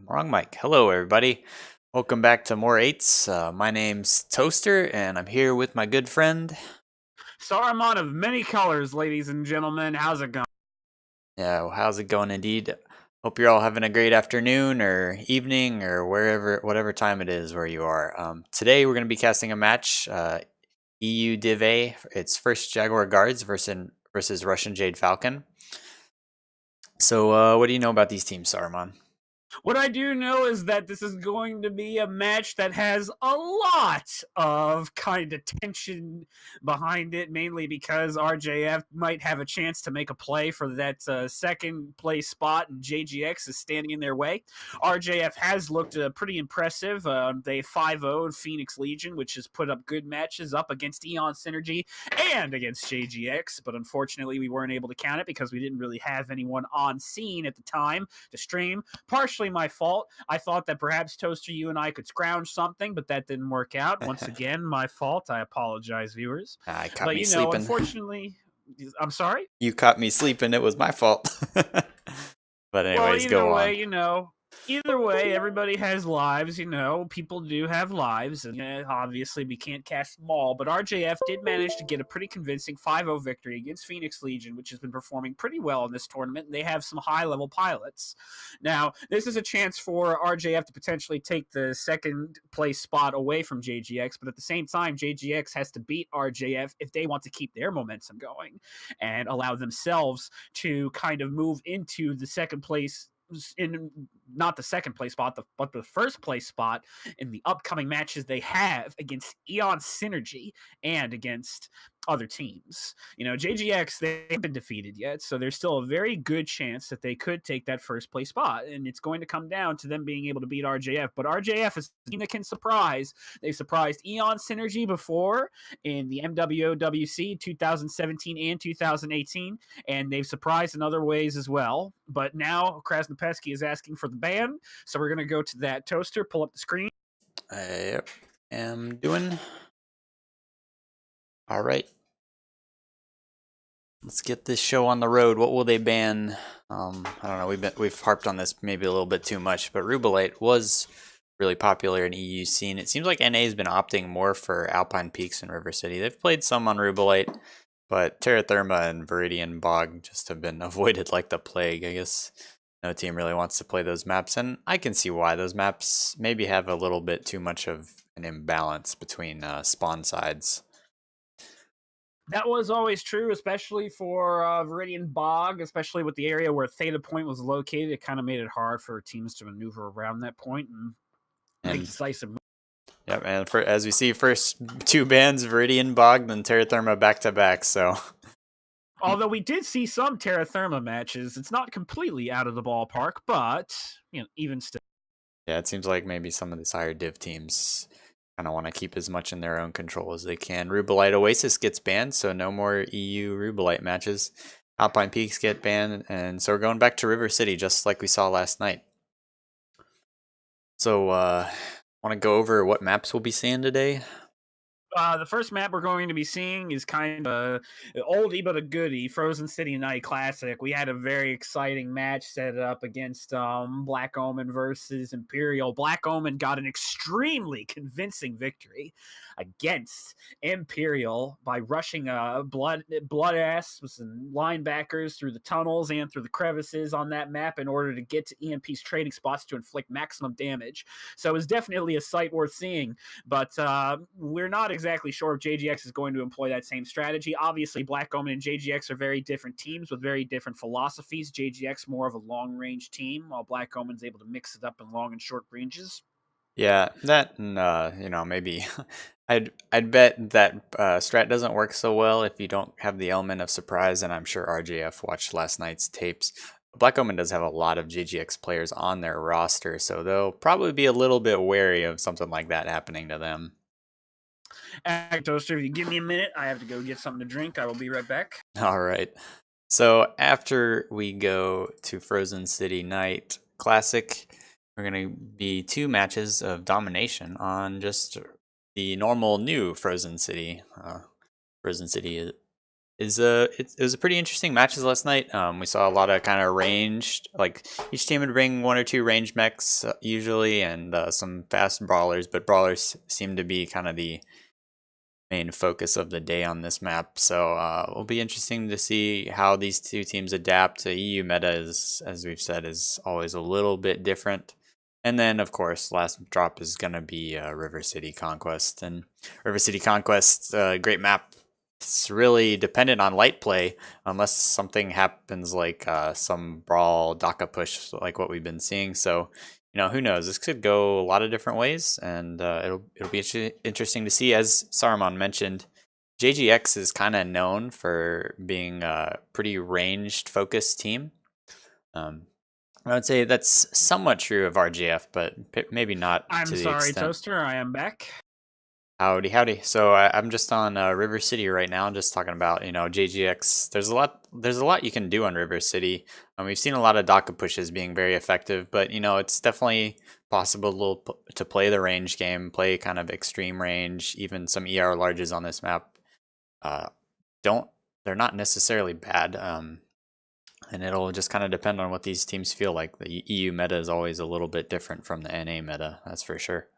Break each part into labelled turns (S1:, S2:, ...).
S1: Wrong mic. Hello, everybody. Welcome back to MOR8s. My name's Toaster, and I'm here with my good friend.
S2: Saruman of many colors, ladies and gentlemen. How's it going?
S1: Yeah, well, how's it going, indeed? Hope you're all having a great afternoon or evening or whatever time it is where you are. Today we're going to be casting a match, EU Div A. It's first Jaguar guards versus Russian Jade Falcon. So, what do you know about these teams, Saruman?
S2: What I do know is that this is going to be a match that has a lot of kind of tension behind it, mainly because RJF might have a chance to make a play for that second place spot, and JGX is standing in their way. RJF has looked pretty impressive. They 5-0'd Phoenix Legion, which has put up good matches up against Eon Synergy and against JGX, but unfortunately we weren't able to count it because we didn't really have anyone on scene at the time to stream. Partially my fault. I thought that perhaps Toaster, you and I could scrounge something, but that didn't work out. Once again, my fault. I apologize, viewers.
S1: I caught
S2: But
S1: me sleeping.
S2: unfortunately, I'm sorry.
S1: You caught me sleeping. It was my fault. But
S2: Well,
S1: anyways, go on.
S2: Either way, everybody has lives, people do have lives, and obviously we can't cast them all, but RJF did manage to get a pretty convincing 5-0 victory against Phoenix Legion, which has been performing pretty well in this tournament, and they have some high-level pilots. Now, this is a chance for RJF to potentially take the second place spot away from JGX, but at the same time, JGX has to beat RJF if they want to keep their momentum going and allow themselves to kind of move into the second place in not the second place spot, but the first place spot in the upcoming matches they have against Eon Synergy and against other teams. JGX, they haven't been defeated yet, so there's still a very good chance that they could take that first place spot, and it's going to come down to them being able to beat RJF. But RJF is a team that can surprise. They've surprised Eon Synergy before in the MWOWC 2017 and 2018, and they've surprised in other ways as well. But now Krasnopesky is asking for the ban, so we're going to go to that. Toaster, pull up the screen.
S1: I am doing. All right. Let's get this show on the road. What will they ban? I don't know. We've harped on this maybe a little bit too much, but Rubelite was really popular in EU scene. It seems like NA has been opting more for Alpine Peaks and River City. They've played some on Rubelite, but Terra Therma and Viridian Bog just have been avoided like the plague. I guess no team really wants to play those maps, and I can see why. Those maps maybe have a little bit too much of an imbalance between spawn sides.
S2: That was always true, especially for Viridian Bog, especially with the area where Theta Point was located. It kind of made it hard for teams to maneuver around that point and make decisive moves.
S1: Yep, and as we see, first two bans, Viridian Bog, then Terra Therma back to back, so.
S2: Although we did see some Terra Therma matches, it's not completely out of the ballpark, but, even still.
S1: Yeah, it seems like maybe some of these higher div teams kind of want to keep as much in their own control as they can. Rubelite Oasis gets banned, so no more EU Rubelite matches. Alpine Peaks get banned, and so we're going back to River City, just like we saw last night. So, want to go over what maps we'll be seeing today?
S2: The first map we're going to be seeing is kind of oldie but a goodie, Frozen City Night Classic. We had a very exciting match set up against Black Omen versus Imperial. Black Omen got an extremely convincing victory against Imperial by rushing blood ass with some linebackers through the tunnels and through the crevices on that map in order to get to EMP's trading spots to inflict maximum damage. So it was definitely a sight worth seeing, but we're not exactly sure if JGX is going to employ that same strategy. Obviously, Black Omen and JGX are very different teams with very different philosophies. JGX more of a long-range team, while Black Omen's able to mix it up in long and short ranges.
S1: Yeah, that and maybe I'd bet that strat doesn't work so well if you don't have the element of surprise, and I'm sure RJF watched last night's tapes. Black Omen does have a lot of JGX players on their roster, so they'll probably be a little bit wary of something like that happening to them.
S2: Toaster, if you give me a minute, I have to go get something to drink. I will be right back.
S1: All right. So after we go to Frozen City Night Classic, we're going to be two matches of domination on just the normal new Frozen City. Frozen City it was a pretty interesting matches last night. We saw a lot of kind of ranged, like each team would bring one or two range mechs usually, and some fast brawlers. But brawlers seem to be kind of the main focus of the day on this map. So it'll be interesting to see how these two teams adapt. The EU meta is, as we've said, is always a little bit different. And then, of course, last drop is going to be River City Conquest. And River City Conquest, great map. It's really dependent on light play, unless something happens like some brawl, DACA push, like what we've been seeing. So, who knows? This could go a lot of different ways, and it'll be interesting to see. As Saruman mentioned, JGX is kind of known for being a pretty ranged, focused team. I would say that's somewhat true of RJF, but maybe not
S2: I'm
S1: to the
S2: sorry,
S1: extent.
S2: Toaster. I am back.
S1: Howdy, howdy. So I'm just on River City right now, just talking about JGX. There's a lot you can do on River City. We've seen a lot of DACA pushes being very effective, but it's definitely possible to play the range game, play kind of extreme range. Even some ER larges on this map they're not necessarily bad. And it'll just kind of depend on what these teams feel like. The EU meta is always a little bit different from the NA meta, that's for sure.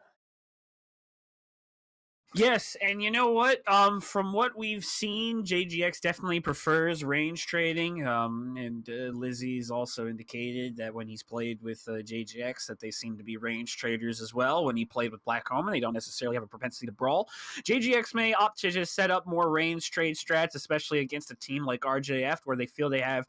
S2: Yes, and you know what? From what we've seen, JGX definitely prefers range trading. And Lizzie's also indicated that when he's played with JGX, that they seem to be range traders as well. When he played with Black Omen, they don't necessarily have a propensity to brawl. JGX may opt to just set up more range trade strats, especially against a team like RJF, where they feel they have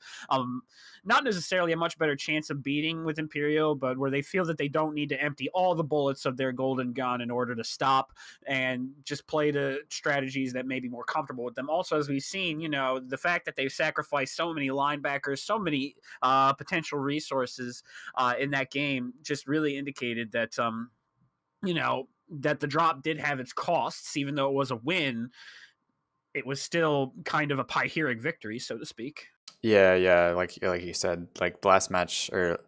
S2: not necessarily a much better chance of beating with Imperial, but where they feel that they don't need to empty all the bullets of their golden gun in order to stop and just play the strategies that may be more comfortable with them. Also, as we've seen, the fact that they've sacrificed so many linebackers, so many potential resources in that game just really indicated that, that the drop did have its costs. Even though it was a win, it was still kind of a Pyrrhic victory, so to speak.
S1: Yeah, like you said, like the last match or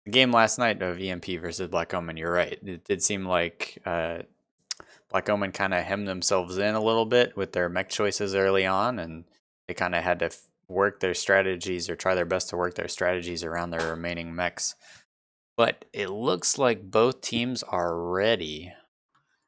S1: the game last night of EMP versus Black Omen, you're right. It did seem like Black Omen kind of hemmed themselves in a little bit with their mech choices early on, and they kind of had to work their strategies or try their best to work their strategies around their remaining mechs. But it looks like both teams are ready.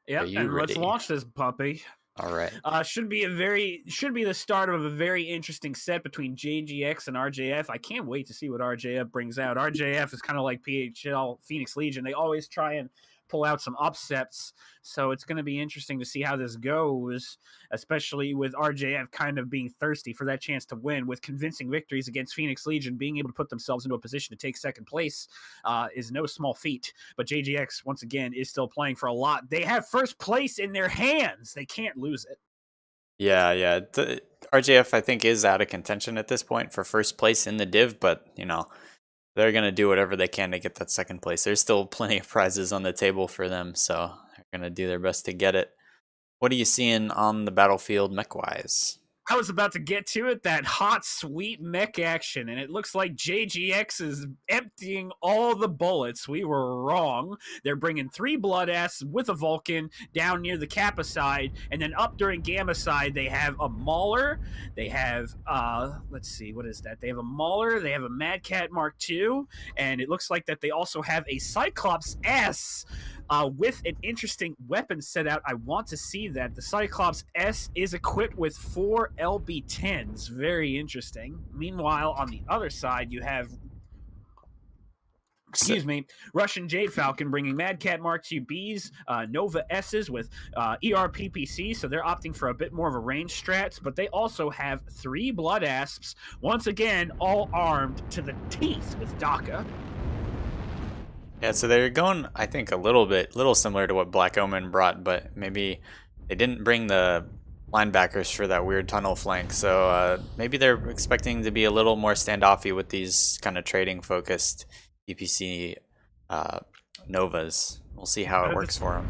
S2: Yeah, and let's launch this puppy.
S1: All right.
S2: Should be the start of a very interesting set between JGX and RJF. I can't wait to see what RJF brings out. RJF is kind of like PHL Phoenix Legion. They always try and pull out some upsets, so it's going to be interesting to see how this goes, especially with RJF kind of being thirsty for that chance to win with convincing victories against Phoenix Legion. Being able to put themselves into a position to take second place is no small feat, but JGX once again is still playing for a lot. They have first place in their hands. They can't lose it.
S1: Yeah. RJF I think is out of contention at this point for first place in the div, but they're going to do whatever they can to get that second place. There's still plenty of prizes on the table for them, so they're going to do their best to get it. What are you seeing on the battlefield mech-wise?
S2: I was about to get to it, that hot, sweet mech action, and it looks like JGX is emptying all the bullets. We were wrong. They're bringing 3 Blood-Ass with a Vulcan down near the Kappa side, and then up during Gamma side, they have a Mauler. They have, let's see, what is that? They have a Mauler, they have a Mad Cat Mark II, and it looks like that they also have a Cyclops S with an interesting weapon set out. I want to see that. The Cyclops S is equipped with 4 LB10s. Very interesting. Meanwhile, on the other side, you have Russian Jade Falcon bringing Mad Cat Mark II Bs, Nova S's with ERPPC, so they're opting for a bit more of a range strats, but they also have 3 Blood Asps, once again, all armed to the teeth with DACA.
S1: Yeah, so they're going, I think, a little similar to what Black Omen brought, but maybe they didn't bring the linebackers for that weird tunnel flank. So maybe they're expecting to be a little more standoffy with these kind of trading focused EPC Novas. We'll see how it works for them.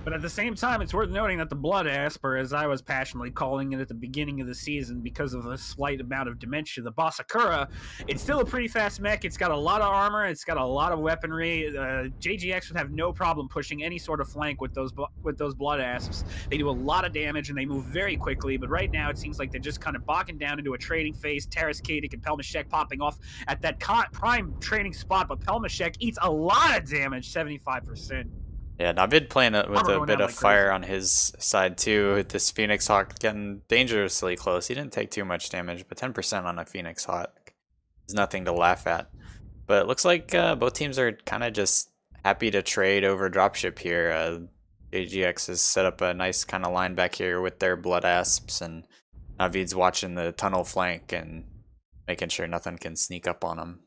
S2: But at the same time, it's worth noting that the Blood Asp, or as I was passionately calling it at the beginning of the season because of a slight amount of dementia, the Basakura, it's still a pretty fast mech. It's got a lot of armor. It's got a lot of weaponry. JGX would have no problem pushing any sort of flank with those Blood Asps. They do a lot of damage, and they move very quickly. But right now, it seems like they're just kind of bogging down into a trading phase. Taras Kadik and Pelmashek popping off at that prime trading spot. But Pelmashek eats a lot of damage, 75%.
S1: Yeah, Navid playing it with a bit of
S2: like
S1: fire
S2: crazy
S1: on his side too. With this Phoenix Hawk getting dangerously close. He didn't take too much damage, but 10% on a Phoenix Hawk is nothing to laugh at. But it looks like both teams are kind of just happy to trade over dropship here. JGX has set up a nice kind of line back here with their Blood Asps, and Navid's watching the tunnel flank and making sure nothing can sneak up on him.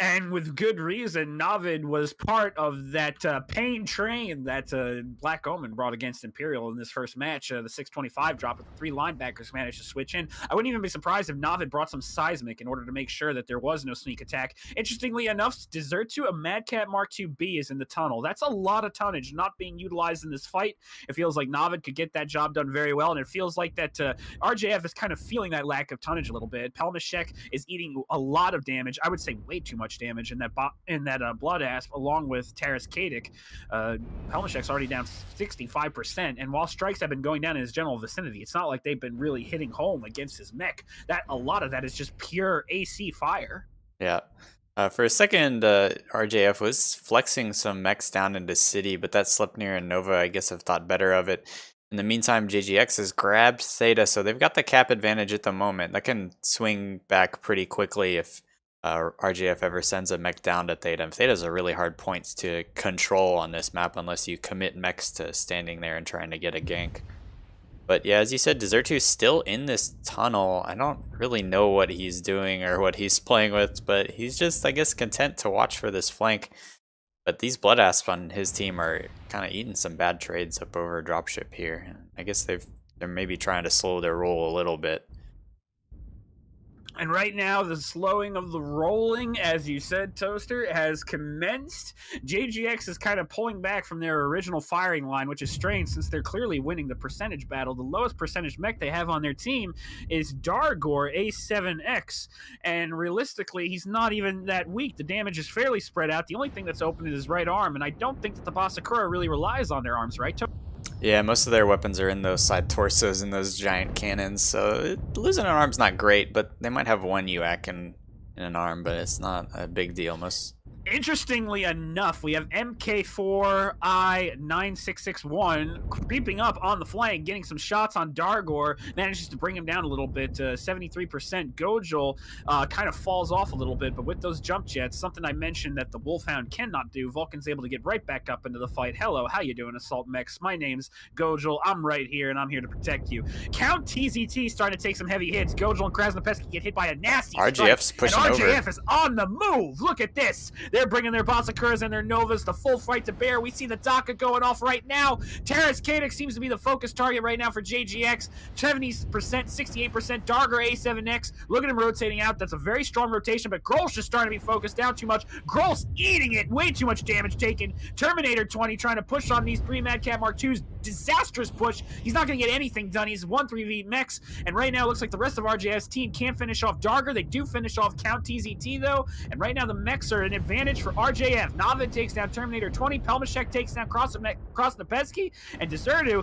S2: And with good reason. Navid was part of that pain train that Black Omen brought against Imperial in this first match. The 625 drop with the 3 linebackers managed to switch in. I wouldn't even be surprised if Navid brought some seismic in order to make sure that there was no sneak attack. Interestingly enough, Desert-2, a Madcat Mark II-B is in the tunnel. That's a lot of tonnage not being utilized in this fight. It feels like Navid could get that job done very well, and it feels like that RJF is kind of feeling that lack of tonnage a little bit. Pelmashek is eating a lot of damage. I would say way too much damage in that Blood Asp, along with Taras Kadik. Pelmashek's already down 65%, and while strikes have been going down in his general vicinity, it's not like they've been really hitting home against his mech. A lot of that is just pure AC fire.
S1: Yeah. For a second, RJF was flexing some mechs down into city, but that Sleipnir and Nova, I guess, have thought better of it. In the meantime, JGX has grabbed Theta, so they've got the cap advantage at the moment. That can swing back pretty quickly if RJF ever sends a mech down to Theta. Theta's a really hard point to control on this map unless you commit mechs to standing there and trying to get a gank. But yeah, as you said, Desert-2 is still in this tunnel. I don't really know what he's doing or what he's playing with, but he's just, I guess, content to watch for this flank. But these Blood Asp on his team are kind of eating some bad trades up over dropship here. I guess they're maybe trying to slow their roll a little bit.
S2: And right now, the slowing of the rolling, as you said, Toaster, has commenced. JGX is kind of pulling back from their original firing line, which is strange since they're clearly winning the percentage battle. The lowest percentage mech they have on their team is Jaguar A7X, and realistically, he's not even that weak. The damage is fairly spread out. The only thing that's open is his right arm, and I don't think that the Basakura really relies on their arms, right, Toaster?
S1: Yeah, most of their weapons are in those side torsos and those giant cannons, so losing an arm's not great, but they might have one UAC in an arm, but it's not a big deal.
S2: Interestingly enough, we have MK4I9661 creeping up on the flank, getting some shots on Jaguar, manages to bring him down a little bit, 73%. Gojul kind of falls off a little bit, but with those jump jets, something I mentioned that the Wolfhound cannot do, Vulcan's able to get right back up into the fight. Hello, how you doing, Assault Mechs? My name's Gojul. I'm right here, and I'm here to protect you. Count TZT starting to take some heavy hits. Gojul and Krasnopetsky get hit by a nasty
S1: RJF's
S2: strike,
S1: pushing
S2: and RJF
S1: over.
S2: is on the move. Look at this. They're bringing their Basakuras and their Novas, the full fight to bear. We see the Daka going off right now. Taras Kadik seems to be the focus target right now for JGX. 70%, 68%. Darger A7X. Look at him rotating out. That's a very strong rotation, but Grol's just starting to be focused down too much. Grol's eating it. Way too much damage taken. Terminator 20 trying to push on these 3 Madcat Mark IIs. Disastrous push. He's not going to get anything done. He's 1-3v mechs, and right now it looks like the rest of RJF's team can't finish off Darger. They do finish off Count TZT, though, and right now the mechs are an advantage for RJF. Navid takes down Terminator 20. Pelmashek takes down Krasnopetsky, and Desert-2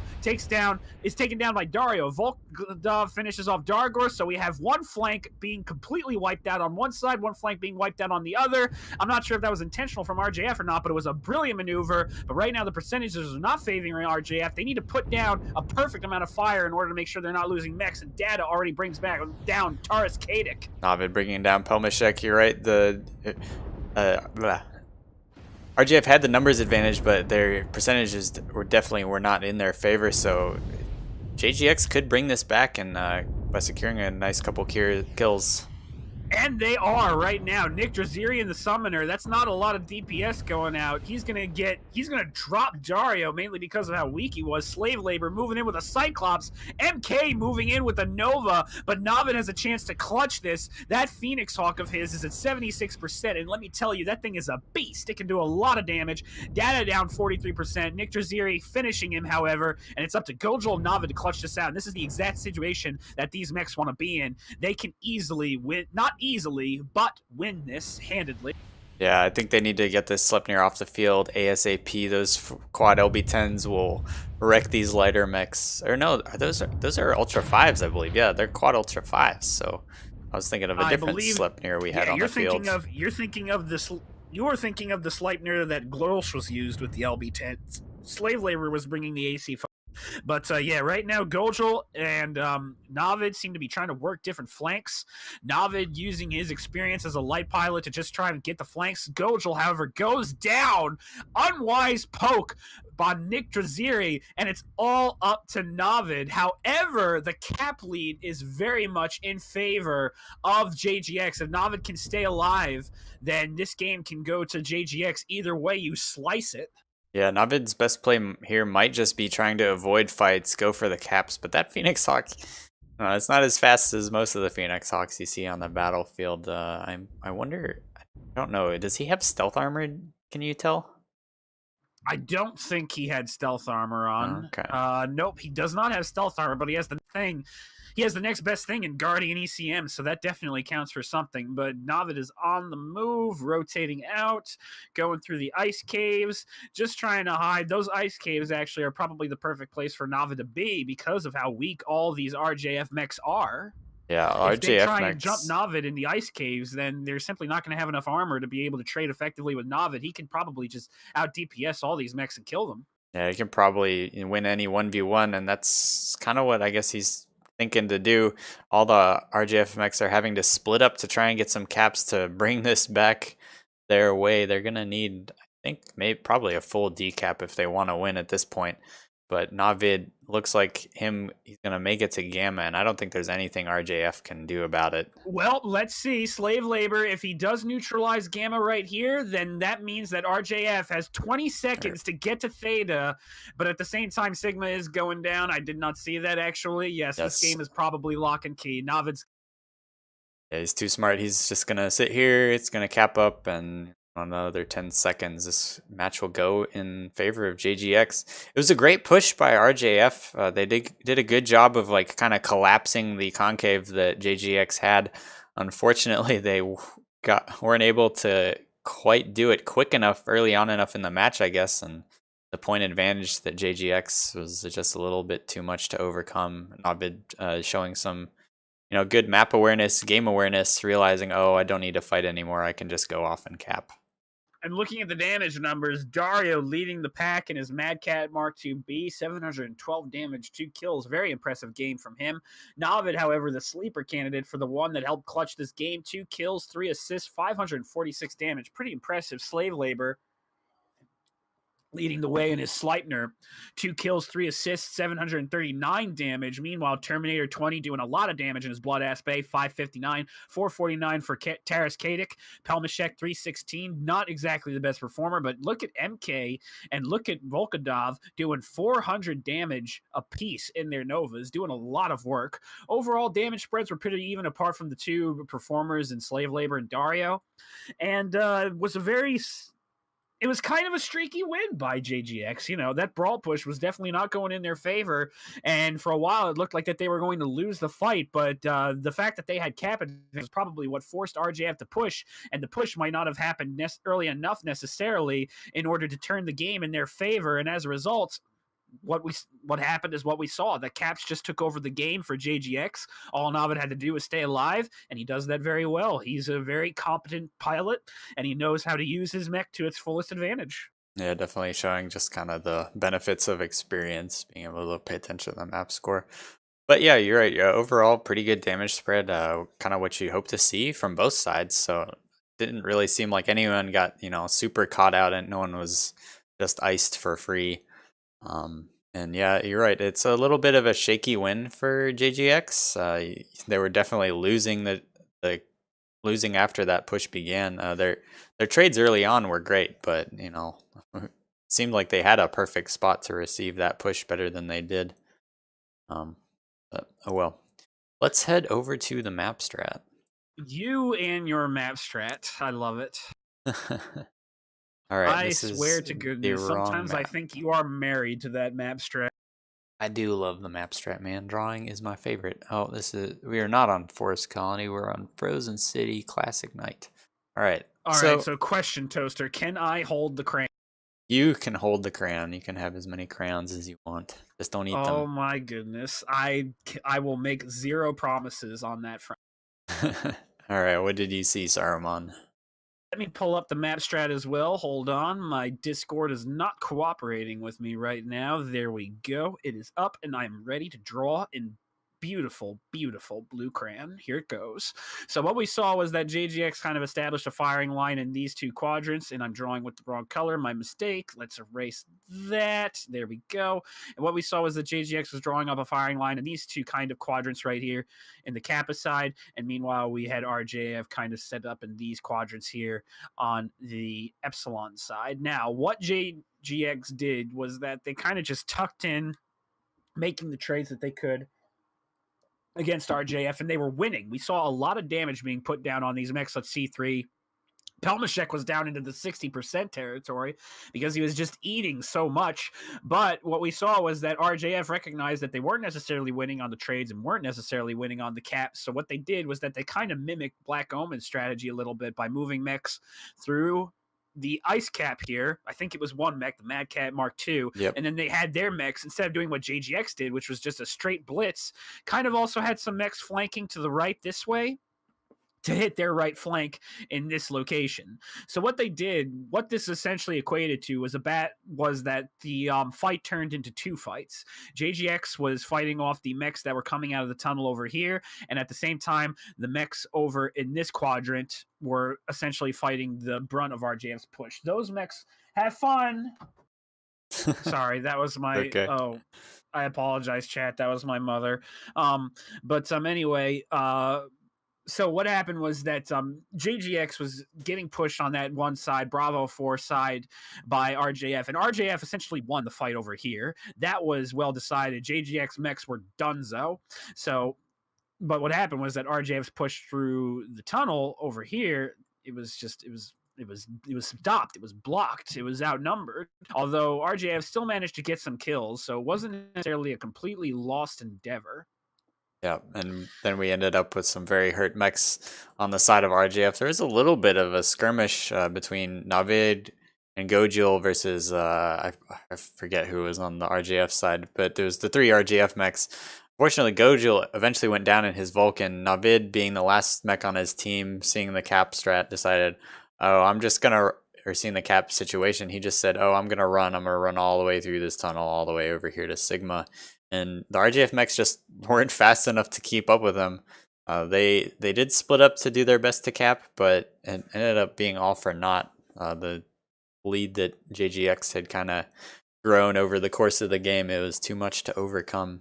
S2: is taken down by Dario. Volkdov finishes off Dargor, so we have one flank being completely wiped out on one side, one flank being wiped out on the other. I'm not sure if that was intentional from RJF or not, but it was a brilliant maneuver. But right now the percentages are not favoring RJF. They need to put down a perfect amount of fire in order to make sure they're not losing mechs, and Data already brings back down Taras Kadik.
S1: Navid bringing down Pelmashek, you're right. RJF had the numbers advantage, but their percentages were not in their favor, so JGX could bring this back and by securing a nice couple kills.
S2: And they are right now. Nick Drazirian, the summoner, that's not a lot of DPS going out. He's gonna drop Dario mainly because of how weak he was. Slave Labor moving in with a Cyclops, MK moving in with a Nova, but Navid has a chance to clutch this. That Phoenix Hawk of his is at 76%, and let me tell you, that thing is a beast. It can do a lot of damage. Data down 43%. Nick Draziri finishing him, however, and it's up to Gojol and Navid to clutch this out. And this is the exact situation that these mechs want to be in. They can easily win, not easily, but win this handedly.
S1: Yeah, I think they need to get this Sleipnir off the field ASAP. Those quad LB10s will wreck these lighter mechs. Or no, those are Ultra 5s, I believe. Yeah, they're quad Ultra 5s. So I was thinking of a different Sleipnir we had on the field.
S2: You're thinking of the Sleipnir that Glorsch was used with the LB10. Slave Labor was bringing the AC5. But yeah, right now Gojol and Navid seem to be trying to work different flanks. Navid using his experience as a light pilot to just try and get the flanks. Gojol, however, goes down. Unwise poke by Nick Draziri, and it's all up to Navid. However, the cap lead is very much in favor of JGX. If Navid can stay alive, then this game can go to JGX. Either way you slice it.
S1: Yeah, Navid's best play here might just be trying to avoid fights, go for the caps, but that Phoenix Hawk, it's not as fast as most of the Phoenix Hawks you see on the battlefield. I wonder, I don't know, does he have stealth armor? Can you tell?
S2: I don't think he had stealth armor on.
S1: Okay.
S2: Nope, he does not have stealth armor, but he has the thing. He has the next best thing in Guardian ECM, so that definitely counts for something. But Navid is on the move, rotating out, going through the ice caves, just trying to hide. Those ice caves actually are probably the perfect place for Navid to be because of how weak all these RJF mechs are.
S1: Yeah,
S2: RJF if they try
S1: mechs.
S2: and jump Navid in the ice caves, then they're simply not going to have enough armor to be able to trade effectively with Navid. He can probably just out DPS all these mechs and kill them.
S1: Yeah, he can probably win any 1v1, and that's kind of what I guess he's thinking to do. All the RJF mechs are having to split up to try and get some caps to bring this back their way. They're gonna need, I think, probably a full decap if they want to win at this point. But Navid looks like he's gonna make it to Gamma, and I don't think there's anything RJF can do about it.
S2: Well, let's see. Slave Labor, if he does neutralize Gamma right here, then that means that RJF has 20 seconds to get to Theta, but at the same time, Sigma is going down. I did not see that, actually. Yes, this game is probably lock and key. Navid's...
S1: Yeah, he's too smart. He's just gonna sit here, it's gonna cap up, and another 10 seconds, this match will go in favor of JGX. It was a great push by RJF. They did a good job of like kind of collapsing the concave that JGX had. Unfortunately, they weren't able to quite do it quick enough, early on enough in the match, I guess, and the point advantage that JGX was just a little bit too much to overcome. Navid showing some good map awareness, game awareness, realizing, oh, I don't need to fight anymore. I can just go off and cap.
S2: And looking at the damage numbers, Dario leading the pack in his Mad Cat Mark IIB, 712 damage, 2 kills. Very impressive game from him. Navid, however, the sleeper candidate for the one that helped clutch this game, 2 kills, 3 assists, 546 damage. Pretty impressive. Slave Labor leading the way in his Sleipnir. 2 kills, 3 assists, 739 damage. Meanwhile, Terminator 20 doing a lot of damage in his Blood Aspect, 559, 449 for Taras Kadik. Pelmashek 316, not exactly the best performer, but look at MK and look at Volkodov doing 400 damage a piece in their Novas, doing a lot of work. Overall, damage spreads were pretty even apart from the two performers in Slave Labor and Dario. And it was kind of a streaky win by JGX. That brawl push was definitely not going in their favor. And for a while, it looked like that they were going to lose the fight. But the fact that they had cap was probably what forced RJF to push. And the push might not have happened early enough necessarily in order to turn the game in their favor. And as a result, what happened is what we saw. The caps just took over the game for JGX. All Navid had to do was stay alive, and he does that very well. He's a very competent pilot, and he knows how to use his mech to its fullest advantage.
S1: Yeah, definitely showing just kind of the benefits of experience, being able to pay attention to the map score. But yeah, you're right. Overall, pretty good damage spread, kind of what you hope to see from both sides. So it didn't really seem like anyone got, super caught out, and no one was just iced for free. And yeah, you're right. It's a little bit of a shaky win for JGX. They were definitely losing the losing after that push began. Their trades early on were great, but it seemed like they had a perfect spot to receive that push better than they did. But oh well. Let's head over to the map strat.
S2: You and your map strat. I love it.
S1: All right,
S2: I
S1: this
S2: swear
S1: is
S2: to
S1: the
S2: goodness,
S1: wrong
S2: sometimes I
S1: map.
S2: think you are married to that map strat.
S1: I do love the map strat, man. Drawing is my favorite. Oh, we are not on Forest Colony. We're on Frozen City Classic Night. All right,
S2: All right,
S1: so
S2: so question, Toaster. Can I hold the crayon?
S1: you can hold the crayon. You can have as many crayons as you want. Just don't eat
S2: Oh
S1: them.
S2: my goodness. I will make zero promises on that front.
S1: All right, what did you see, Saruman?
S2: Let me pull up the map strat as well. Hold on. My Discord is not cooperating with me right now. There we go. It is up, and I'm ready to draw in beautiful, beautiful blue crayon. Here it goes. So what we saw was that JGX kind of established a firing line in these two quadrants, and I'm drawing with the wrong color. My mistake. Let's erase that. There we go. And what we saw was that JGX was drawing up a firing line in these two kind of quadrants right here in the Kappa side, and meanwhile we had RJF kind of set up in these quadrants here on the Epsilon side. Now, what JGX did was that they kind of just tucked in, making the trades that they could against RJF, and they were winning. We saw a lot of damage being put down on these mechs. Let's see, 3. Pelmashek was down into the 60% territory because he was just eating so much. But what we saw was that RJF recognized that they weren't necessarily winning on the trades and weren't necessarily winning on the caps. So what they did was that they kind of mimicked Black Omen's strategy a little bit by moving mechs through the ice cap here. I think it was one mech, the Mad Cat Mark II,
S1: Yep.
S2: and then they had their mechs, instead of doing what JGX did, which was just a straight blitz, kind of also had some mechs flanking to the right this way to hit their right flank in this location. So what they did, what this essentially equated to was that the fight turned into two fights. JGX was fighting off the mechs that were coming out of the tunnel over here, and at the same time, the mechs over in this quadrant were essentially fighting the brunt of RJF's push. Those mechs have fun. Sorry, that was my
S1: Okay.
S2: I apologize, chat. That was my mother. But anyway, so what happened was that JGX was getting pushed on that one side, Bravo 4 side, by RJF, and RJF essentially won the fight over here. That was well decided. JGX mechs were donezo. So, but what happened was that RJF's pushed through the tunnel over here. It was stopped. It was blocked. It was outnumbered. Although RJF still managed to get some kills, so it wasn't necessarily a completely lost endeavor.
S1: Yeah, and then we ended up with some very hurt mechs on the side of RJF. There was a little bit of a skirmish between Navid and Gojil versus I forget who was on the RJF side, but there was the 3 RJF mechs. Fortunately, Gojil eventually went down in his Vulcan. Navid, being the last mech on his team, seeing the cap strat, decided, oh, I'm just gonna, or seeing the cap situation, he just said, oh, I'm gonna run all the way through this tunnel, all the way over here to Sigma. And the RJF mechs just weren't fast enough to keep up with him. They did split up to do their best to cap, but it ended up being all for naught. The lead that JGX had kind of grown over the course of the game, it was too much to overcome.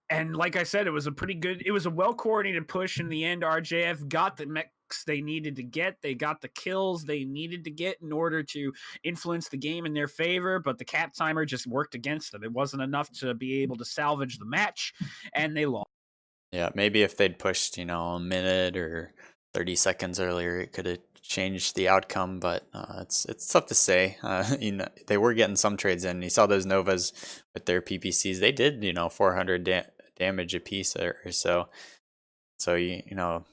S2: And like I said, it was a well coordinated push in the end. RJF got the mechs they needed to get. They got the kills they needed to get in order to influence the game in their favor, but the cap timer just worked against them. It wasn't enough to be able to salvage the match, and they lost.
S1: Yeah, maybe if they'd pushed, a minute or 30 seconds earlier, it could have changed the outcome, but it's tough to say. They were getting some trades in. You saw those Novas with their PPCs. They did, 400 damage a piece or so. So,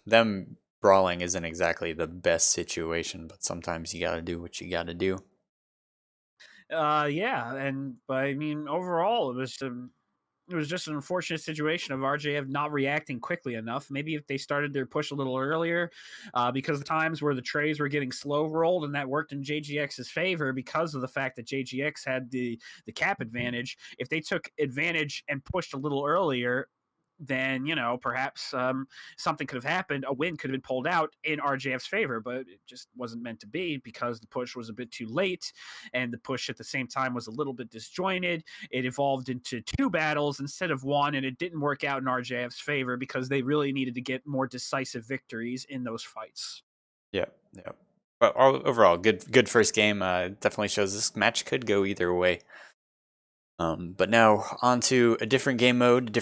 S1: them brawling isn't exactly the best situation, but sometimes you got to do what you got to do.
S2: Yeah, but I mean, overall, it was just an unfortunate situation of RJF not reacting quickly enough. Maybe if they started their push a little earlier, because the times where the trays were getting slow rolled, and that worked in JGX's favor because of the fact that JGX had the cap advantage. If they took advantage and pushed a little earlier, then perhaps something could have happened. A win could have been pulled out in RJF's favor, but it just wasn't meant to be because the push was a bit too late, and the push at the same time was a little bit disjointed. It evolved into two battles instead of one, and it didn't work out in RJF's favor because they really needed to get more decisive victories in those fights.
S1: Yep, yep. But overall, good first game. Definitely shows this match could go either way. But now on to a different game mode,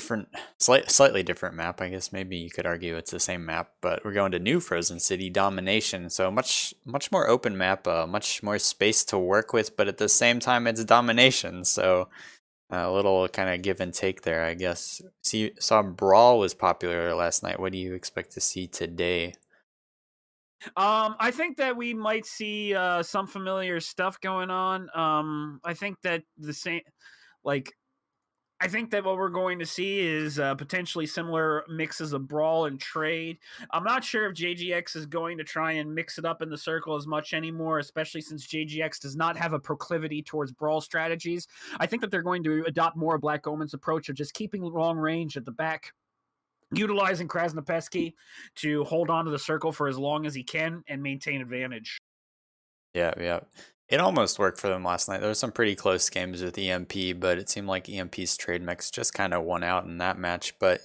S1: slightly different map. I guess maybe you could argue it's the same map, but we're going to New Frozen City Domination. So much more open map, much more space to work with, but at the same time it's domination. So a little kind of give and take there, I guess. Saw Brawl was popular last night. What do you expect to see today?
S2: I think that we might see some familiar stuff going on. I think that the same, like, I think that what we're going to see is potentially similar mixes of brawl and trade. I'm not sure if JGX is going to try and mix it up in the circle as much anymore, especially since JGX does not have a proclivity towards brawl strategies. I think that they're going to adopt more Black Omen's approach of just keeping long range at the back, utilizing Krasnopesky to hold on to the circle for as long as he can and maintain advantage.
S1: Yeah, yeah. It almost worked for them last night. There were some pretty close games with EMP, but it seemed like EMP's trade mix just kind of won out in that match. But,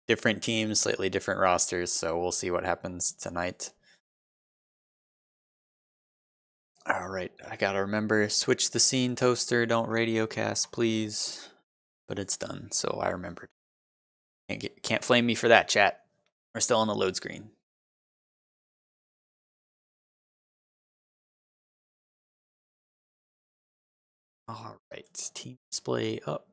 S1: different teams, slightly different rosters, so we'll see what happens tonight. All right, I gotta remember, switch the scene, Toaster, don't radio cast, please. But it's done, so I remembered. Can't flame me for that, chat. We're still on the load screen. All right, team display up.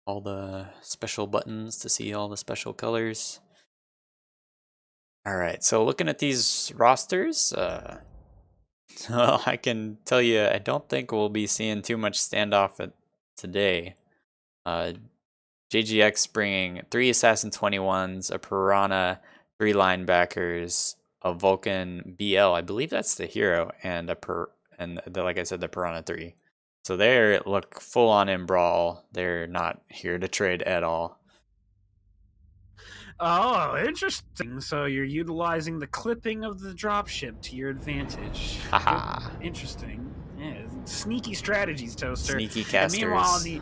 S1: All the special buttons to see all the special colors. All right, so looking at these rosters, well, I can tell you, I don't think we'll be seeing too much standoff today. JGX bringing 3 Assassin 21s, a Piranha, 3 linebackers, a Vulcan BL, I believe that's the hero, and like I said, the Piranha 3. So they look full on in brawl. They're not here to trade at all.
S2: Oh, interesting. So you're utilizing the clipping of the dropship to your advantage.
S1: Haha.
S2: Interesting. Yeah, sneaky strategies, Toaster.
S1: Sneaky casters.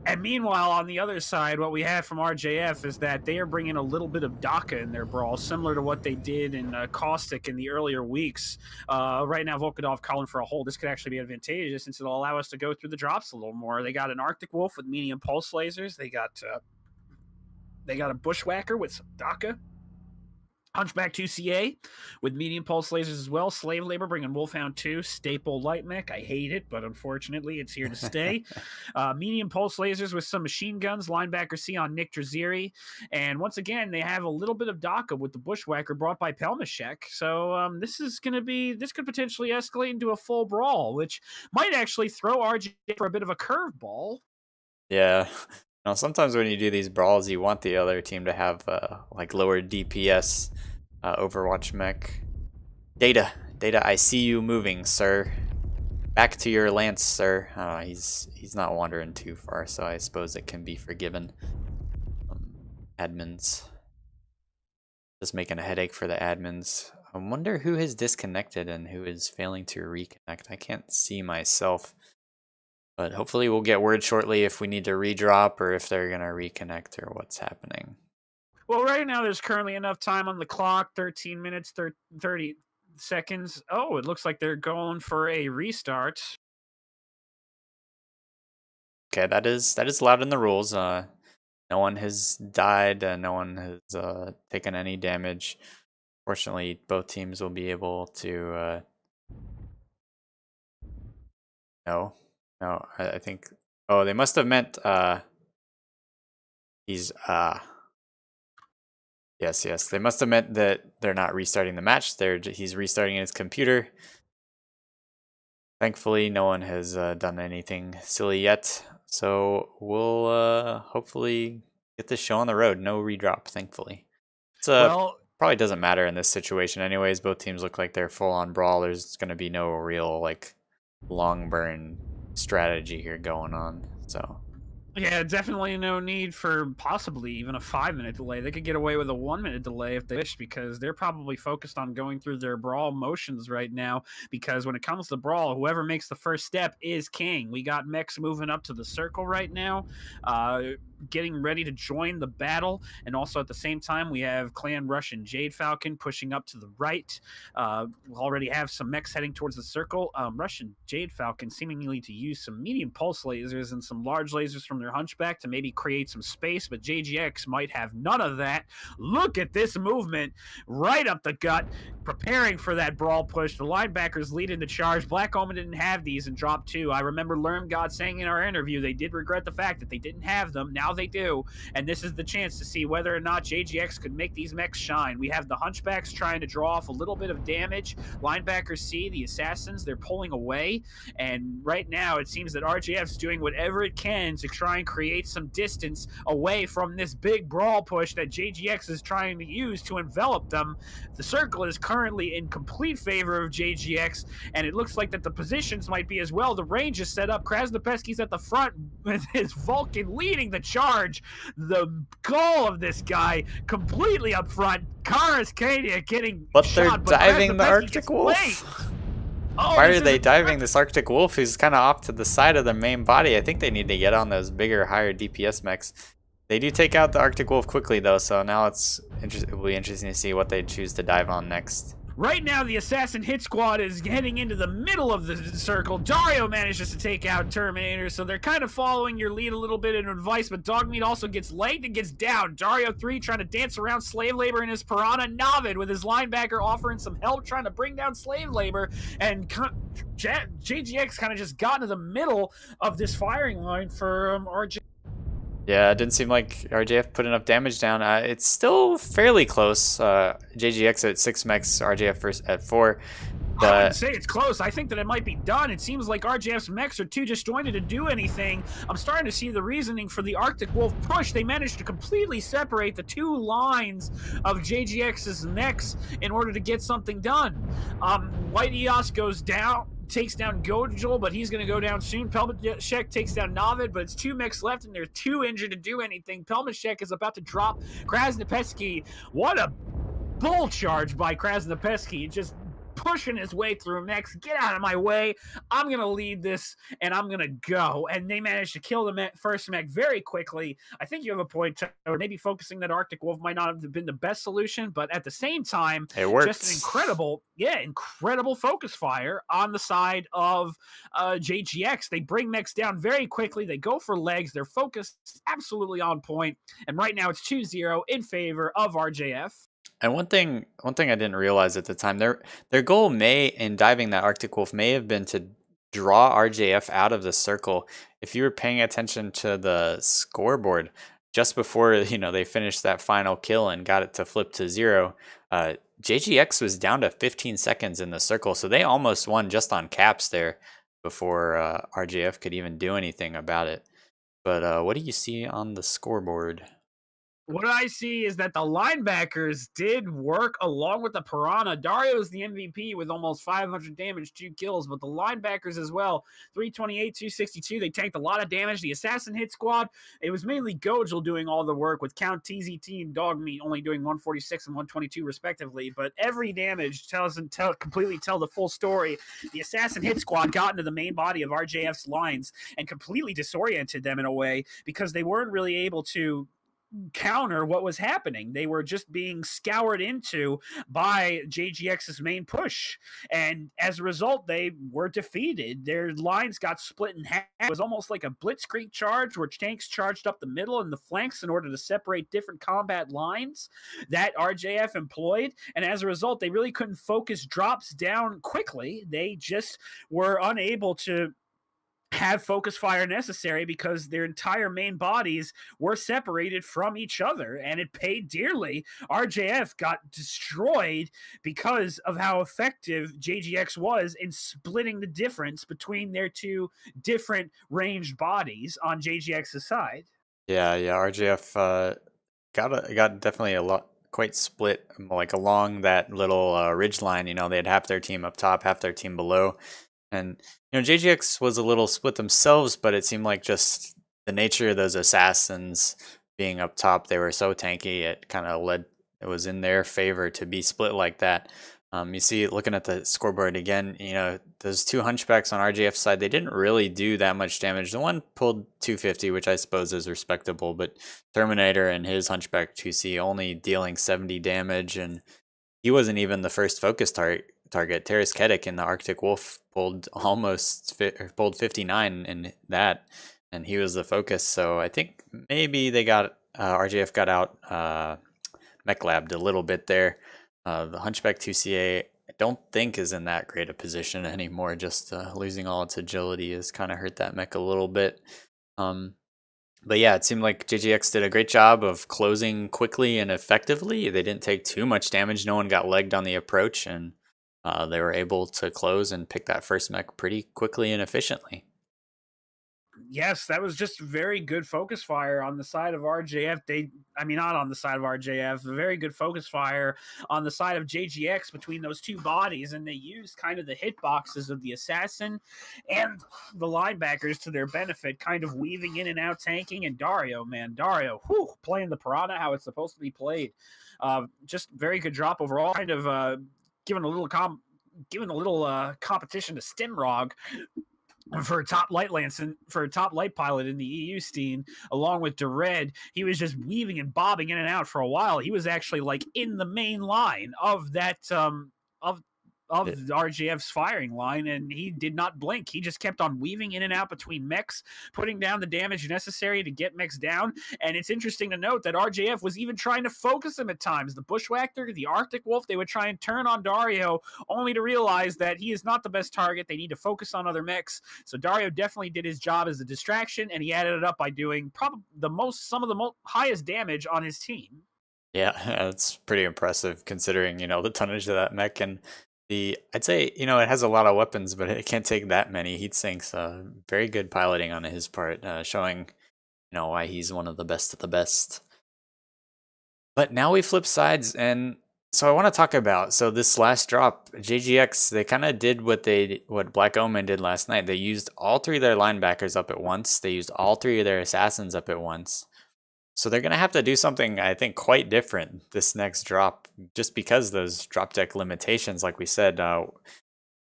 S2: And meanwhile, on the other side, what we have from RJF is that they are bringing a little bit of DACA in their brawl, similar to what they did in Caustic in the earlier weeks. Right now, Volkadov calling for a hold. This could actually be advantageous since it'll allow us to go through the drops a little more. They got an Arctic Wolf with medium pulse lasers. They got a Bushwhacker with some DACA. Hunchback 2CA with medium pulse lasers as well. Slave Labor bringing Wolfhound 2. Staple light mech. I hate it, but unfortunately it's here to stay. Medium pulse lasers with some machine guns. Linebacker C on Nick Draziri. And once again, they have a little bit of DACA with the Bushwhacker brought by Pelmashek. So this could potentially escalate into a full brawl, which might actually throw RJ for a bit of a curveball.
S1: Yeah. Sometimes when you do these brawls, you want the other team to have like lower DPS Overwatch mech. Data, I see you moving, sir. Back to your lance, sir. He's not wandering too far, so I suppose it can be forgiven. Admins. Just making a headache for the admins. I wonder who has disconnected and who is failing to reconnect. I can't see myself. But hopefully we'll get word shortly if we need to redrop or if they're going to reconnect or what's happening.
S2: Well, right now there's currently enough time on the clock, 13 minutes, 30 seconds. Oh, it looks like they're going for a restart.
S1: Okay, that is allowed in the rules. No one has died, no one has taken any damage. Fortunately, both teams will be able to... No, I think... Oh, they must have meant... He's... Yes, they must have meant that they're not restarting the match. He's restarting his computer. Thankfully, no one has done anything silly yet. So we'll hopefully get this show on the road. No redrop, thankfully. Probably doesn't matter in this situation anyways. Both teams look like they're full on brawl. There's going to be no real long burn strategy here going on. So
S2: Yeah, definitely no need for possibly even a 5 minute delay. They could get away with a 1 minute delay if they wish, because they're probably focused on going through their brawl motions right now. Because when it comes to brawl, whoever makes the first step is king. We got mechs moving up to the circle right now, uh, getting ready to join the battle. And also at the same time, we have Clan Rush and Jade Falcon pushing up to the right. We already have some mechs heading towards the circle. Rush and Jade Falcon seemingly to use some medium pulse lasers and some large lasers from their hunchback to maybe create some space, but JGX might have none of that. Look at this movement right up the gut, preparing for that brawl push. The linebackers leading the charge. Black Omen didn't have these in drop 2. I remember Lerm God saying in our interview they did regret the fact that they didn't have them. Now they do, and this is the chance to see whether or not JGX could make these mechs shine. We have the hunchbacks trying to draw off a little bit of damage. Linebackers see the assassins. They're pulling away, and right now it seems that RJF's doing whatever it can to try and create some distance away from this big brawl push that JGX is trying to use to envelop them. The circle is currently in complete favor of JGX, and it looks like that the positions might be as well. The range is set up. Krasnopesky's at the front with his Vulcan leading the charge. The goal of this guy completely up front. Karaskadia getting
S1: But
S2: shot,
S1: they're
S2: but
S1: diving the
S2: Krasnopesky
S1: Arctic
S2: gets
S1: Wolf.
S2: late. Oh,
S1: Why are they diving this Arctic Wolf who's kind of off to the side of the main body? I think they need to get on those bigger, higher DPS mechs. They do take out the Arctic Wolf quickly, though, so now it will be interesting to see what they choose to dive on next.
S2: Right now, the Assassin Hit Squad is heading into the middle of the circle. Dario manages to take out Terminator, so they're kind of following your lead a little bit in advice, but Dogmeat also gets late and gets down. Dario 3 trying to dance around slave labor in his Piranha. Navid with his linebacker offering some help, trying to bring down slave labor, and JGX kind of just got into the middle of this firing line for RJ.
S1: Yeah, it didn't seem like RJF put enough damage down. It's still fairly close. JGX at 6 mechs, RJF at 4.
S2: I wouldn't say it's close. I think that it might be done. It seems like RJF's mechs are too disjointed to do anything. I'm starting to see the reasoning for the Arctic Wolf push. They managed to completely separate the two lines of JGX's mechs in order to get something done. White Eos goes down, takes down Gojol, but he's going to go down soon. Pelmashek takes down Navid, but it's 2 mechs left, and they're too injured to do anything. Pelmashek is about to drop Krasnopesky. What a bull charge by Krasnopesky. Just pushing his way through mechs. Get out of my way. I'm going to lead this, and I'm going to go. And they managed to kill the first mech very quickly. I think you have a point, or maybe focusing that Arctic Wolf might not have been the best solution, but at the same time,
S1: it works.
S2: Just an incredible focus fire on the side of JGX. They bring mechs down very quickly. They go for legs. Their focus is absolutely on point. And right now it's 2-0 in favor of RJF.
S1: And one thing I didn't realize at the time, their goal in diving that Arctic Wolf may have been to draw RJF out of the circle. If you were paying attention to the scoreboard, just before they finished that final kill and got it to flip to 0, JGX was down to 15 seconds in the circle, so they almost won just on caps there before RJF could even do anything about it. But what do you see on the scoreboard?
S2: What I see is that the linebackers did work along with the Piranha. Dario's the MVP with almost 500 damage, 2 kills, but the linebackers as well, 328, 262. They tanked a lot of damage. The Assassin Hit Squad, it was mainly Gojol doing all the work, with Count TZT and Dogmeat only doing 146 and 122 respectively, but every damage doesn't completely tell the full story. The Assassin Hit Squad got into the main body of RJF's lines and completely disoriented them in a way, because they weren't really able to counter what was happening. They were just being scoured into by JGX's main push, and as a result they were defeated. Their lines got split in half. It was almost like a blitzkrieg charge where tanks charged up the middle and the flanks in order to separate different combat lines that RJF employed, and as a result they really couldn't focus drops down quickly. They just were unable to have focus fire necessary because their entire main bodies were separated from each other, and it paid dearly. RJF got destroyed because of how effective JGX was in splitting the difference between their two different ranged bodies on JGX's side.
S1: Yeah, RJF got definitely a lot, quite split, like along that little ridge line. They had half their team up top, half their team below. And JGX was a little split themselves, but it seemed like just the nature of those assassins being up top, they were so tanky. It was in their favor to be split like that. You see, looking at the scoreboard again, those two hunchbacks on RGF's side, they didn't really do that much damage. The one pulled 250, which I suppose is respectable, but Terminator and his hunchback 2C only dealing 70 damage, and he wasn't even the first focus target. Terrace Kedek in the Arctic Wolf pulled 59 in that, and he was the focus. So I think maybe RGF got out mech labbed a little bit there. The Hunchback 2CA I don't think is in that great a position anymore. Just losing all its agility has kind of hurt that mech a little bit. But yeah, it seemed like JGX did a great job of closing quickly and effectively. They didn't take too much damage. No one got legged on the approach, and they were able to close and pick that first mech pretty quickly and efficiently.
S2: Yes, that was just very good focus fire on the side of RJF. Not on the side of RJF, a very good focus fire on the side of JGX between those two bodies, and they used kind of the hitboxes of the assassin and the linebackers to their benefit, kind of weaving in and out, tanking. And Dario, playing the Piranha how it's supposed to be played. Just very good drop overall, kind of giving a little competition to Stimrog for a top light lance and for a top light pilot in the EU scene, along with Dered. He was just weaving and bobbing in and out for a while. He was actually like in the main line of that of RGF's firing line, and he did not blink. He just kept on weaving in and out between mechs, putting down the damage necessary to get mechs down. And it's interesting to note that RJF was even trying to focus him at times. The Bushwhacker, the Arctic Wolf, they would try and turn on Dario, only to realize that he is not the best target. They need to focus on other mechs. So Dario definitely did his job as a distraction, and he added it up by doing probably some of the highest damage on his team.
S1: Yeah, that's pretty impressive considering, the tonnage of that mech. And I'd say, it has a lot of weapons, but it can't take that many heat sinks. Very good piloting on his part, showing, why he's one of the best of the best. But now we flip sides, and so I want to talk about, this last drop, JGX, they kind of did what Black Omen did last night. They used all three of their linebackers up at once. They used all three of their assassins up at once. So they're going to have to do something, I think, quite different this next drop, just because those drop deck limitations, like we said,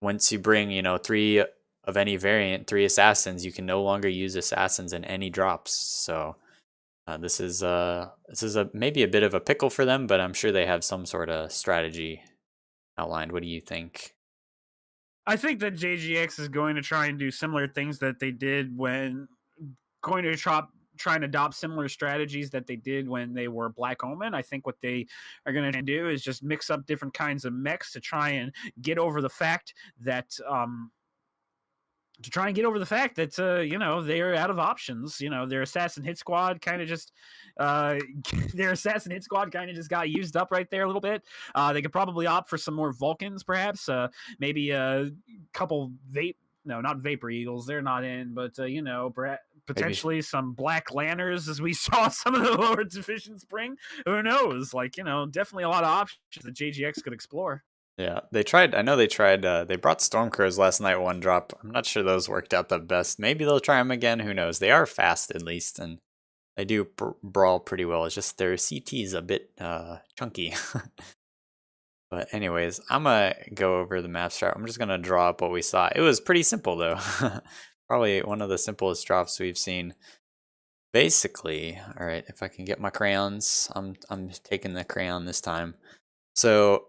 S1: once you bring, three of any variant, three assassins, you can no longer use assassins in any drops. So this is maybe a bit of a pickle for them, but I'm sure they have some sort of strategy outlined. What do you think?
S2: I think that JGX is going to try and do similar things that they did when try and adopt similar strategies that they did when they were Black Omen. I think what they are going to do is just mix up different kinds of mechs to try and get over the fact that they're out of options. Their assassin hit squad kind of just got used up right there a little bit. They could probably opt for some more Vulcans, perhaps. Maybe a couple not Vapor Eagles. They're not in, but potentially some Black Lanners, as we saw some of the lower divisions bring. Who knows? Definitely a lot of options that JGX could explore.
S1: Yeah, they tried. I know they tried. They brought Stormcrows last night, one drop. I'm not sure those worked out the best. Maybe they'll try them again. Who knows? They are fast at least, and they do brawl pretty well. It's just their CT is a bit chunky. But anyways, I'm gonna go over the map strat. I'm just gonna draw up what we saw. It was pretty simple though. Probably one of the simplest drops we've seen. Basically, all right. If I can get my crayons, I'm taking the crayon this time. So.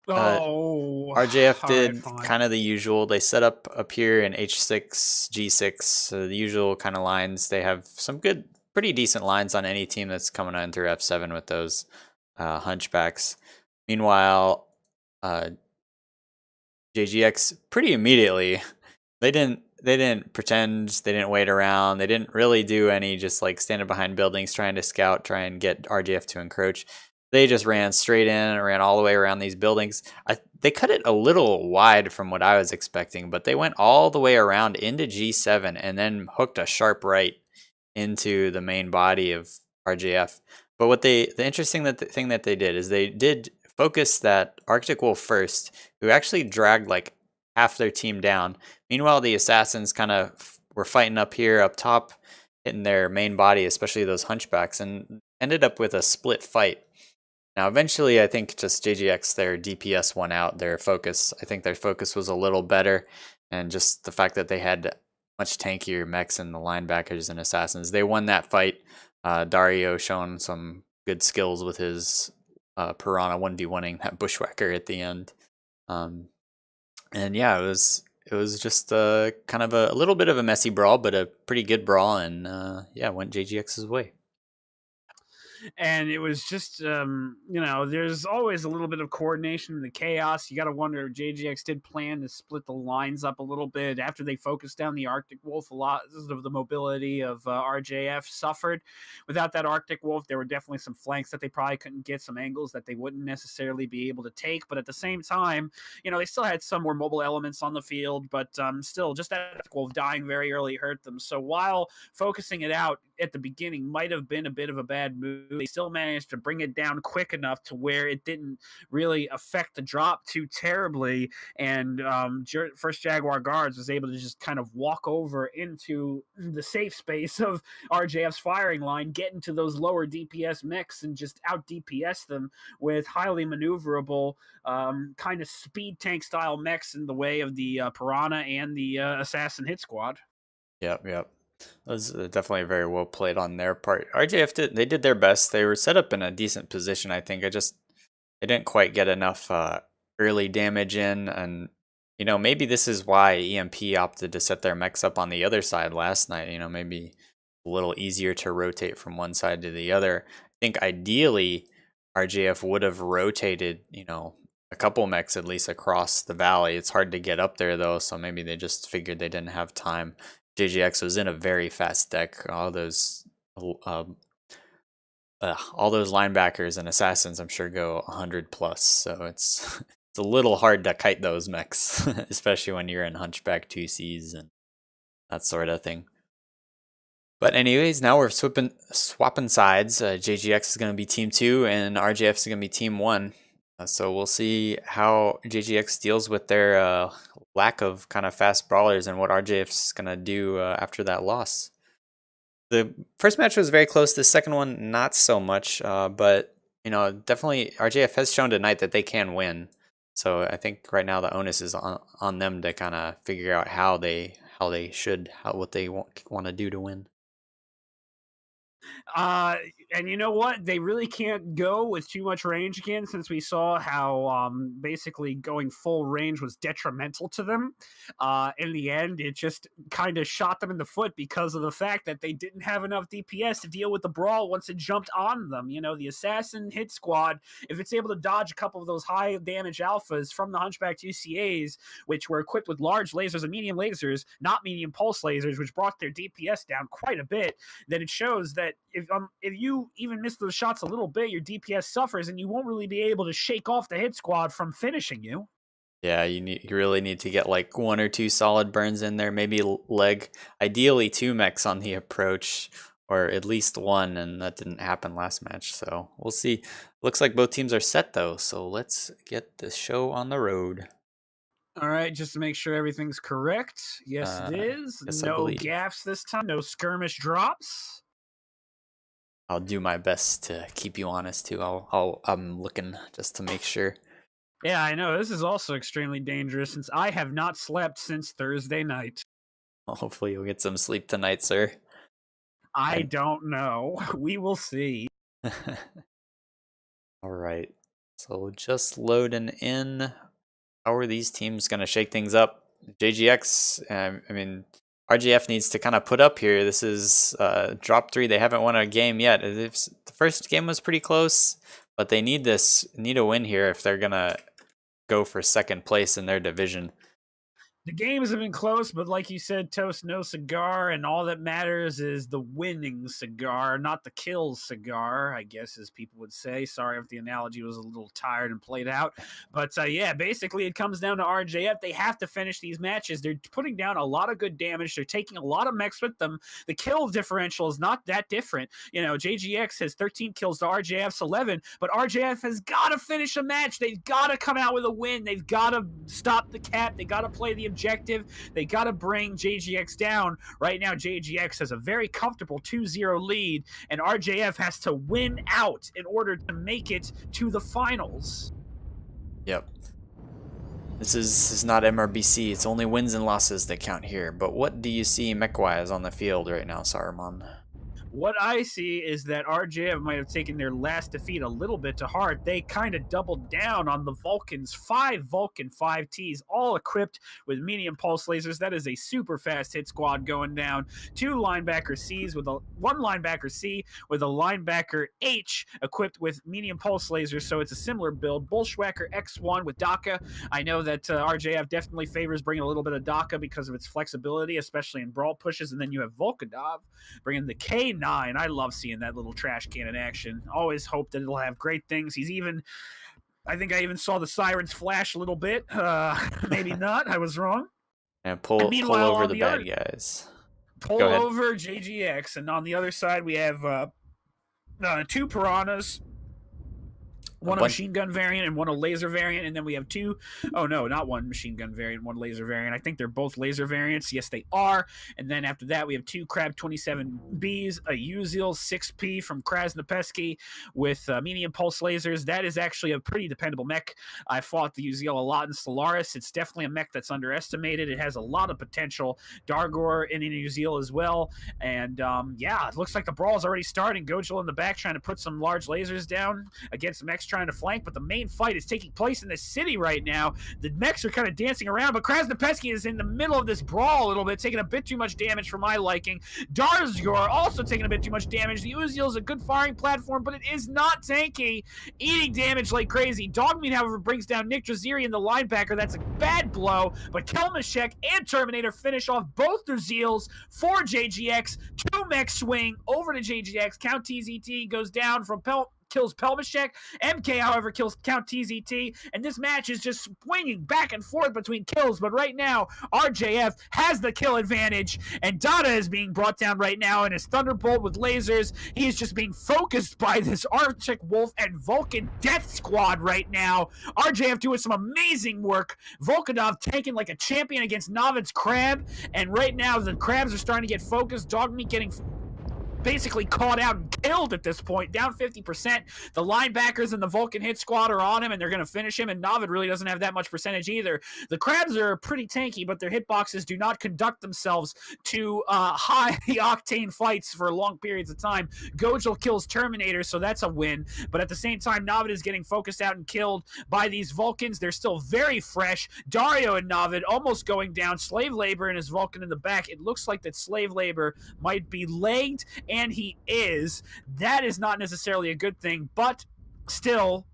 S1: RJF did kind of the usual. They set up here in H6, G6, so the usual kind of lines. They have some pretty decent lines on any team that's coming in through F7 with those hunchbacks. Meanwhile, JGX pretty immediately, they didn't pretend, they didn't wait around, they didn't really do any just like standing behind buildings trying to scout, try and get RJF to encroach. They just ran straight in and ran all the way around these buildings. They cut it a little wide from what I was expecting, but they went all the way around into G7 and then hooked a sharp right into the main body of RJF. But the interesting thing that they did is they did focus that Arctic Wolf first, who actually dragged like half their team down. Meanwhile, the assassins kind of were fighting up here, up top. hitting their main body, especially those hunchbacks, and ended up with a split fight. Now, eventually, I think just JGX, their DPS won out. I think their focus was a little better, and just the fact that they had much tankier mechs and the linebackers and assassins, they won that fight. Dario showing some good skills with his Piranha 1v1ing that Bushwhacker at the end. And yeah, it was just kind of a little bit of a messy brawl, but a pretty good brawl, and yeah, went JGX's way.
S2: And it was just there's always a little bit of coordination in the chaos. You got to wonder if JGX did plan to split the lines up a little bit after they focused down the Arctic Wolf. A lot of the mobility of RJF suffered. Without that Arctic Wolf, there were definitely some flanks that they probably couldn't get, some angles that they wouldn't necessarily be able to take, but at the same time, they still had some more mobile elements on the field, but still, just that Arctic Wolf dying very early hurt them. So while focusing it out at the beginning might have been a bit of a bad move, they still managed to bring it down quick enough to where it didn't really affect the drop too terribly. And first Jaguar guards was able to just kind of walk over into the safe space of RJF's firing line, get into those lower DPS mechs and just out DPS them with highly maneuverable kind of speed tank style mechs in the way of the Piranha and the Assassin Hit Squad.
S1: Yep. That was definitely very well played on their part. RJF did their best. They were set up in a decent position, I think. They didn't quite get enough early damage in, and maybe this is why EMP opted to set their mechs up on the other side last night. Maybe a little easier to rotate from one side to the other. I think ideally RJF would have rotated, a couple mechs at least across the valley. It's hard to get up there though, so maybe they just figured they didn't have time. JGX was in a very fast deck. All those linebackers and assassins, I'm sure, go 100 plus. So it's a little hard to kite those mechs, especially when you're in Hunchback 2Cs and that sort of thing. But anyways, now we're swapping sides. JGX is going to be Team 2 and RJF is going to be Team 1. So we'll see how JGX deals with their lack of kind of fast brawlers and what RJF's going to do after that loss. The first match was very close. The second one, not so much. But, definitely RJF has shown tonight that they can win. So I think right now the onus is on them to kind of figure out what they want to do to win.
S2: And you know what? They really can't go with too much range again, since we saw how basically going full range was detrimental to them. In the end, it just kind of shot them in the foot because of the fact that they didn't have enough DPS to deal with the brawl once it jumped on them. The Assassin Hit Squad, if it's able to dodge a couple of those high damage alphas from the Hunchback 2CAs, which were equipped with large lasers and medium lasers, not medium pulse lasers, which brought their DPS down quite a bit, then it shows that if you even miss those shots a little bit, your DPS suffers, and you won't really be able to shake off the Hit Squad from finishing you.
S1: Yeah, you really need to get like 1 or 2 solid burns in there, maybe ideally 2 mechs on the approach, or at least 1, and that didn't happen last match, so we'll see. Looks like both teams are set though, so let's get the show on the road.
S2: All right, just to make sure everything's correct. Yes, it is.
S1: Yes,
S2: no gaffes this time, no skirmish drops.
S1: I'll do my best to keep you honest too. I'm looking just to make sure.
S2: Yeah, I know. This is also extremely dangerous since I have not slept since Thursday night.
S1: Well, hopefully you'll get some sleep tonight, sir.
S2: I don't know. We will see.
S1: All right. So just loading in. How are these teams going to shake things up? JGX, RGF needs to kind of put up here. This is drop 3. They haven't won a game yet. The first game was pretty close, but they need a win here if they're going to go for second place in their division.
S2: The games have been close, but like you said, Toast, no cigar, and all that matters is the winning cigar, not the kill cigar, I guess, as people would say. Sorry if the analogy was a little tired and played out. But yeah, basically it comes down to RJF. They have to finish these matches. They're putting down a lot of good damage. They're taking a lot of mechs with them. The kill differential is not that different. JGX has 13 kills to RJF's 11, but RJF has got to finish a match. They've got to come out with a win. They've got to stop the cap. They got to play the objective. They got to bring JGX down. Right now, JGX has a very comfortable 2-0 lead, and RJF has to win out in order to make it to the finals.
S1: Yep. This is not MRBC. It's only wins and losses that count here. But what do you see mech-wise on the field right now, Saruman?
S2: What I see is that RJF might have taken their last defeat a little bit to heart. They kind of doubled down on the Vulcans. 5 Vulcan 5Ts, all equipped with medium pulse lasers. That is a super fast hit squad going down. 2 linebacker Cs with 1 linebacker C with a linebacker H equipped with medium pulse lasers. So it's a similar build. Bullschwacker X1 with DACA. I know that RJF definitely favors bringing a little bit of DACA because of its flexibility, especially in brawl pushes. And then you have Volkanov bringing the K9. I love seeing that little trash can in action. Always hope that it'll have great things. I think I even saw the sirens flash a little bit. Maybe not. I was wrong.
S1: And pull over the bad guys.
S2: Pull over JGX. And on the other side, we have 2 piranhas. One a machine gun variant and one a laser variant, and then we have 2. Oh no, not one machine gun variant, 1 laser variant. I think they're both laser variants. Yes, they are. And then after that, we have 2 Crab 27Bs, a Uzil 6P from Krasnopesky with medium pulse lasers. That is actually a pretty dependable mech. I fought the Uzil a lot in Stellaris. It's definitely a mech that's underestimated. It has a lot of potential. Dargor in Uzil as well. And yeah, it looks like the brawl is already starting. Gojil in the back trying to put some large lasers down against mechs trying to flank, but the main fight is taking place in the city right now. The mechs are kind of dancing around, but Krasnopesky is in the middle of this brawl a little bit, taking a bit too much damage for my liking. Dargor also taking a bit too much damage. The Uzil is a good firing platform, but it is not tanky, eating damage like crazy. Dogmeat, however, brings down Nick Draziri in the linebacker. That's a bad blow, but Kelmashek and Terminator finish off both their Zeals for JGX. 2 mechs swing over to JGX. Count TZT goes down from kills Pelmashek. MK, however, kills Count TZT, and this match is just swinging back and forth between kills, but right now, RJF has the kill advantage, and Dada is being brought down right now in his Thunderbolt with lasers. He is just being focused by this Arctic Wolf and Vulcan Death Squad right now. RJF doing some amazing work. Volkanov taking like a champion against Navid's Crab, and right now, the Crabs are starting to get focused. Dogmeat getting basically caught out and killed at this point, down 50%. The linebackers and the Vulcan hit squad are on him, and they're going to finish him, and Navid really doesn't have that much percentage either. The Crabs are pretty tanky, but their hitboxes do not conduct themselves to high-octane fights for long periods of time. Gojil kills Terminator, so that's a win, but at the same time, Navid is getting focused out and killed by these Vulcans. They're still very fresh. Dario and Navid almost going down. Slave Labor and his Vulcan in the back. It looks like that Slave Labor might be legged, and he is. That is not necessarily a good thing, but still,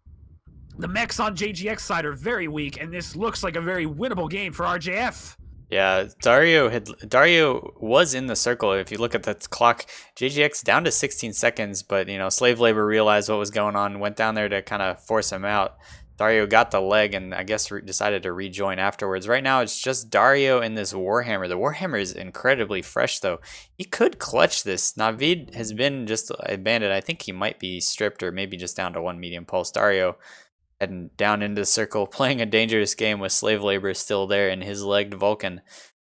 S2: the mechs on JGX side are very weak, and this looks like a very winnable game for RJF.
S1: Yeah, Dario was in the circle. If you look at the clock, JGX down to 16 seconds, but Slave Labor realized what was going on, went down there to kind of force him out. Dario got the leg and I guess decided to rejoin afterwards. Right now, it's just Dario and this Warhammer. The Warhammer is incredibly fresh, though. He could clutch this. Navid has been just a bandit. I think he might be stripped or maybe just down to 1 medium pulse. Dario heading down into the circle, playing a dangerous game with Slave Labor still there in his legged Vulcan.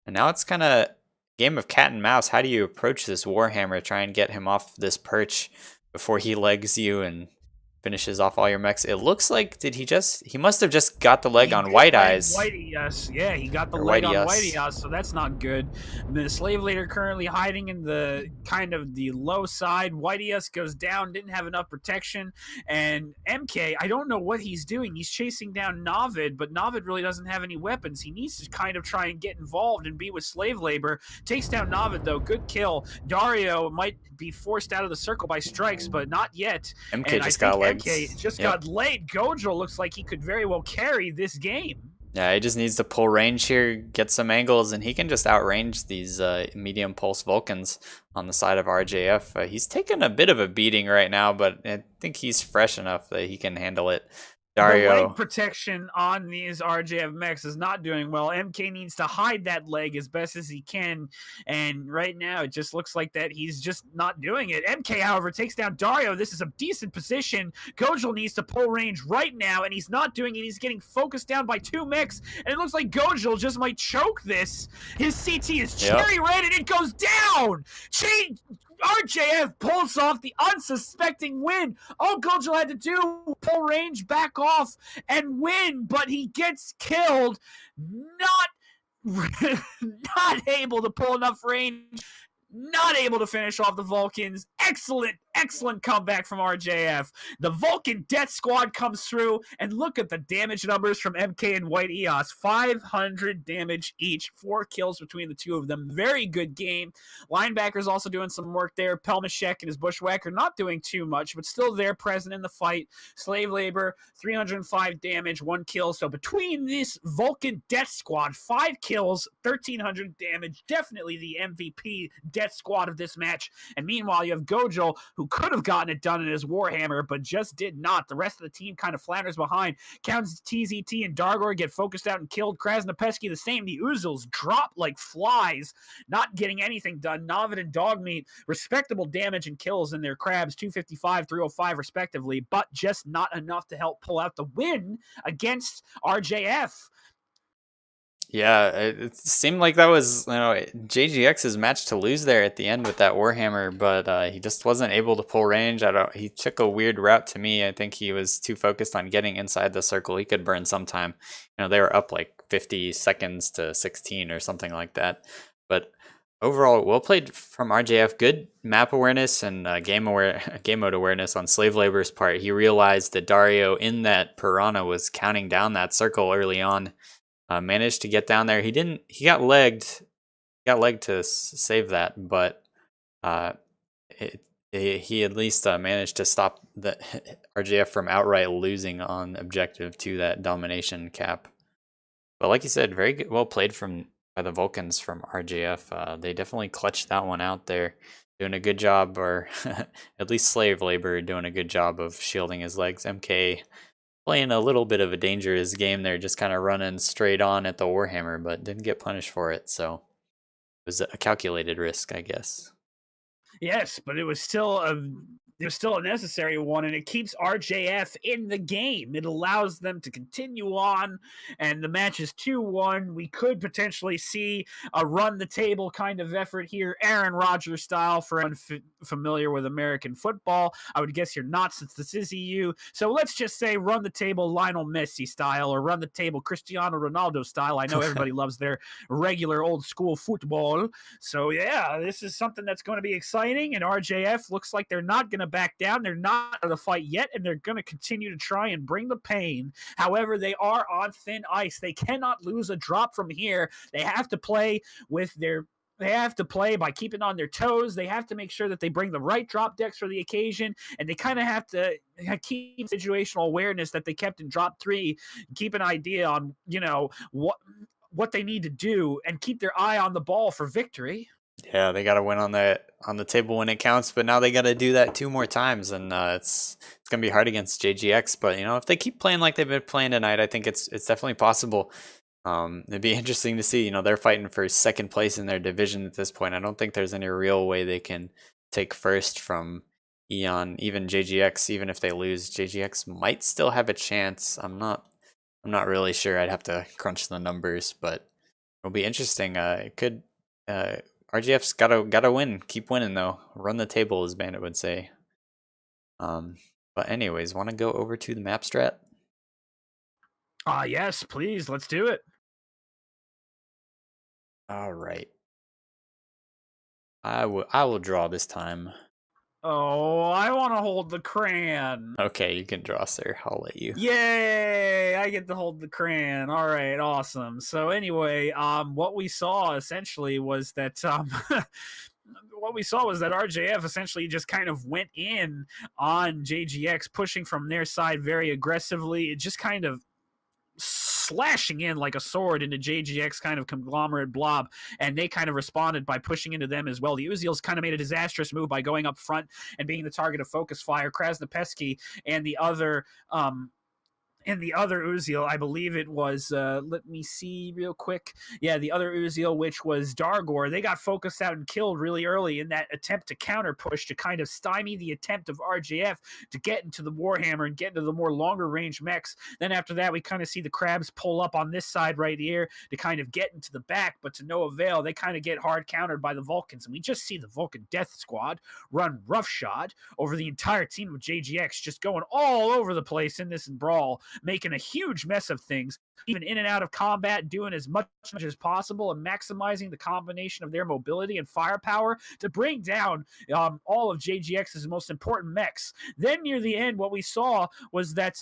S1: And now it's kind of a game of cat and mouse. How do you approach this Warhammer? Try and get him off this perch before he legs you and finishes off all your mechs. It looks like, he must have just got the leg on White Eyes.
S2: Yeah, he got the leg on Whitey Eyes, so that's not good. The Slave Leader currently hiding in the kind of the low side. Whitey Eyes goes down, didn't have enough protection, and MK, I don't know what he's doing. He's chasing down Navid, but Navid really doesn't have any weapons. He needs to kind of try and get involved and be with Slave Labor. Takes down Navid, though. Good kill. Dario might be forced out of the circle by strikes, but not yet.
S1: MK just got legs.
S2: MK just got laid. Gojo looks like he could very well carry this game.
S1: Yeah, he just needs to pull range here, get some angles, and he can just outrange these medium pulse Vulcans on the side of RJF. He's taking a bit of a beating right now, but I think he's fresh enough that he can handle it.
S2: The leg
S1: Dario.
S2: protection on these RJF mechs is not doing well. MK needs to hide that leg as best as he can, and right now it just looks like that he's just not doing it. MK, however, takes down Dario. This is a decent position. Gojil needs to pull range right now, and he's not doing it. He's getting focused down by 2 mechs, and it looks like Gojil just might choke this. His CT is cherry red, and it goes down! RJF pulls off the unsuspecting win. All Gojil had to do, pull range, back off, and win, but he gets killed. Not able to pull enough range. Not able to finish off the Vulcans. Excellent comeback from RJF. The Vulcan Death Squad comes through, and look at the damage numbers from MK and White EOS. 500 damage each. 4 kills between the two of them. Very good game. Linebackers also doing some work there. Pelmashek and his Bushwhacker not doing too much, but still there, present in the fight. Slave Labor, 305 damage, 1 kill. So between this Vulcan Death Squad, 5 kills, 1,300 damage. Definitely the MVP Death Squad of this match. And meanwhile, you have Gojil, who could have gotten it done in his Warhammer, but just did not. The rest of the team kind of flounders behind. Counts TZT and Jaguar get focused out and killed. Krasnopesky the same. The Uzils drop like flies, not getting anything done. Navid and Dogmeat, respectable damage and kills in their crabs, 255, 305 respectively, but just not enough to help pull out the win against RJF.
S1: Yeah, it seemed like that was, JGX's match to lose there at the end with that Warhammer, but he just wasn't able to pull range. He took a weird route to me. I think he was too focused on getting inside the circle. He could burn sometime. They were up like 50 seconds to 16 or something like that. But overall, well played from RJF. Good map awareness and game mode awareness on Slave Labor's part. He realized that Dario in that Piranha was counting down that circle early on. Managed to get down there. He got legged to save that, but he at least managed to stop the RJF from outright losing on objective to that domination cap. But like you said, very good, well played by the Vulcans from RJF. They definitely clutched that one out there, doing a good job, or at least Slave Labor doing a good job of shielding his legs. MK playing a little bit of a dangerous game there, just kind of running straight on at the Warhammer, but didn't get punished for it. So it was a calculated risk, I guess.
S2: Yes, but it was still a necessary one, and it keeps RJF in the game. It allows them to continue on, and the match is 2-1. We could potentially see a run-the-table kind of effort here, Aaron Rodgers style, for anyone familiar with American football. I would guess you're not, since this is EU. So let's just say run-the-table Lionel Messi style, or run-the-table Cristiano Ronaldo style. I know everybody loves their regular old-school football. So yeah, this is something that's going to be exciting, and RJF looks like they're not going to back down. They're not out of the fight yet, and they're going to continue to try and bring the pain. However, they are on thin ice. They cannot lose a drop from here. They have to play by keeping on their toes. They have to make sure that they bring the right drop decks for the occasion, and they kind of have to keep situational awareness that they kept in drop 3, keep an idea on, what they need to do, and keep their eye on the ball for victory.
S1: Yeah, they got to win on the table when it counts, but now they got to do that 2 more times, and it's gonna be hard against JGX. But if they keep playing like they've been playing tonight, I think it's definitely possible. It'd be interesting to see. They're fighting for second place in their division at this point. I don't think there's any real way they can take first from Eon, even JGX. Even if they lose, JGX might still have a chance. I'm not really sure. I'd have to crunch the numbers, but it'll be interesting. It could. RGF's gotta win. Keep winning though. Run the table, as Bandit would say. But anyways, want to go over to the map strat?
S2: Yes, please. Let's do it.
S1: All right. I will draw this time.
S2: Oh, I want to hold the crayon.
S1: Okay, you can draw, sir. I'll let you.
S2: Yay! I get to hold the crayon. All right, awesome. So anyway, what we saw essentially was that RJF essentially just kind of went in on JGX, pushing from their side very aggressively. It just kind of slashing in like a sword into JGX kind of conglomerate blob, and they kind of responded by pushing into them as well. The Uzils kind of made a disastrous move by going up front and being the target of focus fire. Krasnopesky and the other And the other Uziel, I believe it was, let me see real quick. Yeah, the other Uziel, which was Jaguar, they got focused out and killed really early in that attempt to counter push to kind of stymie the attempt of RJF to get into the Warhammer and get into the more longer range mechs. Then after that, we kind of see the Crabs pull up on this side right here to kind of get into the back, but to no avail. They kind of get hard countered by the Vulcans. And we just see the Vulcan Death Squad run roughshod over the entire team of JGX, just going all over the place in this brawl, making a huge mess of things, even in and out of combat, doing as much as possible and maximizing the combination of their mobility and firepower to bring down all of JGX's most important mechs. Then near the end, what we saw was that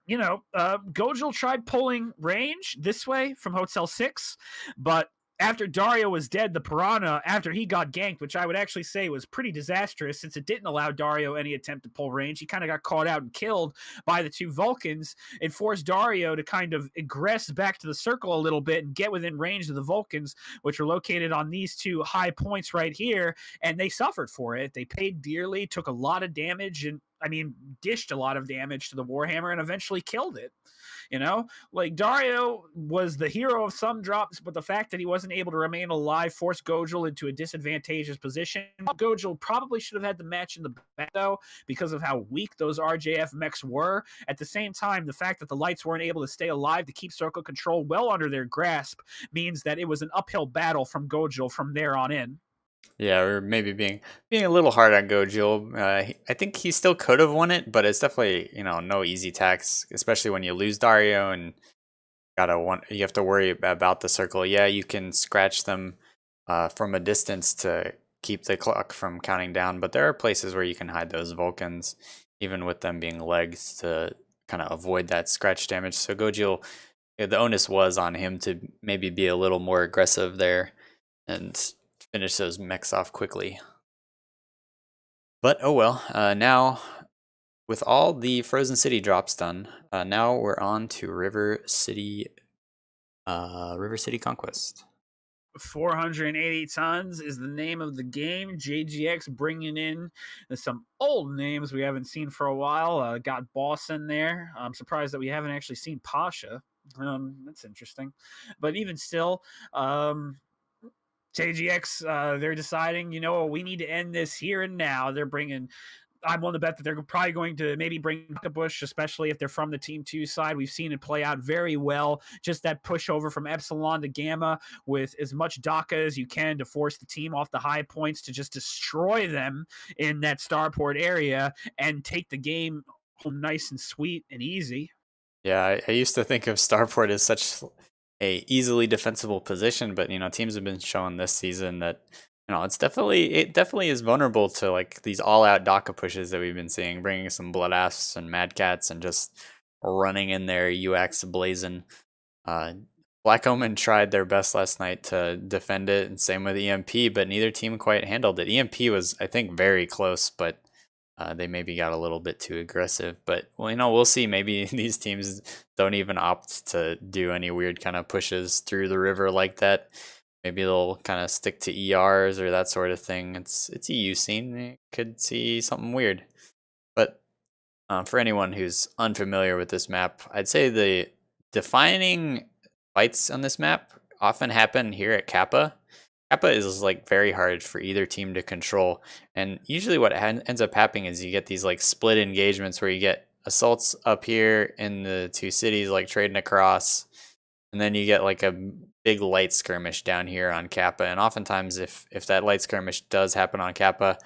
S2: Gojil tried pulling range this way from Hotel 6, but after Dario was dead, the Piranha, after he got ganked, which I would actually say was pretty disastrous since it didn't allow Dario any attempt to pull range. He kind of got caught out and killed by the two Vulcans. It forced Dario to kind of egress back to the circle a little bit and get within range of the Vulcans, which are located on these two high points right here, and they suffered for it. They paid dearly, took a lot of damage, and dished a lot of damage to the Warhammer and eventually killed it. Like Dario was the hero of some drops, but the fact that he wasn't able to remain alive forced Gojil into a disadvantageous position. Gojil probably should have had the match in the back, though, because of how weak those RJF mechs were. At the same time, the fact that the Lights weren't able to stay alive to keep circle control well under their grasp means that it was an uphill battle from Gojil from there on in.
S1: Yeah, or maybe being a little hard on Gojo. I think he still could have won it, but it's definitely no easy task, especially when you lose Dario and you have to worry about the circle. Yeah, you can scratch them from a distance to keep the clock from counting down, but there are places where you can hide those Vulcans, even with them being legs, to kind of avoid that scratch damage. So Gojo, the onus was on him to maybe be a little more aggressive there and finish those mechs off quickly. But oh well, now with all the Frozen City drops done, now we're on to River City Conquest.
S2: 480 tons is the name of the game. JGX bringing in some old names we haven't seen for a while. Got Boss in there. I'm surprised that we haven't actually seen Pasha. That's interesting. But even still, JGX, they're deciding, we need to end this here and now. I'm willing to bet that they're probably going to maybe bring Bush, especially if they're from the Team 2 side. We've seen it play out very well. Just that push over from Epsilon to Gamma with as much DACA as you can to force the team off the high points to just destroy them in that starport area and take the game home nice and sweet and easy.
S1: Yeah, I used to think of Starport as such a easily defensible position, but teams have been showing this season that it definitely is vulnerable to like these all-out DACA pushes that we've been seeing, bringing some Blood Asps and Mad Cats and just running in there UX blazing. Black Omen tried their best last night to defend it, and same with EMP, but neither team quite handled it. EMP was, I think, very close, but they maybe got a little bit too aggressive. But we'll see. Maybe these teams don't even opt to do any weird kind of pushes through the river like that. Maybe they'll kind of stick to ERs or that sort of thing. It's EU scene. You could see something weird. But for anyone who's unfamiliar with this map, I'd say the defining fights on this map often happen here at Kappa. Kappa is like very hard for either team to control, and usually what ends up happening is you get these like split engagements where you get assaults up here in the two cities like trading across, and then you get like a big light skirmish down here on Kappa. And oftentimes if that light skirmish does happen on Kappa,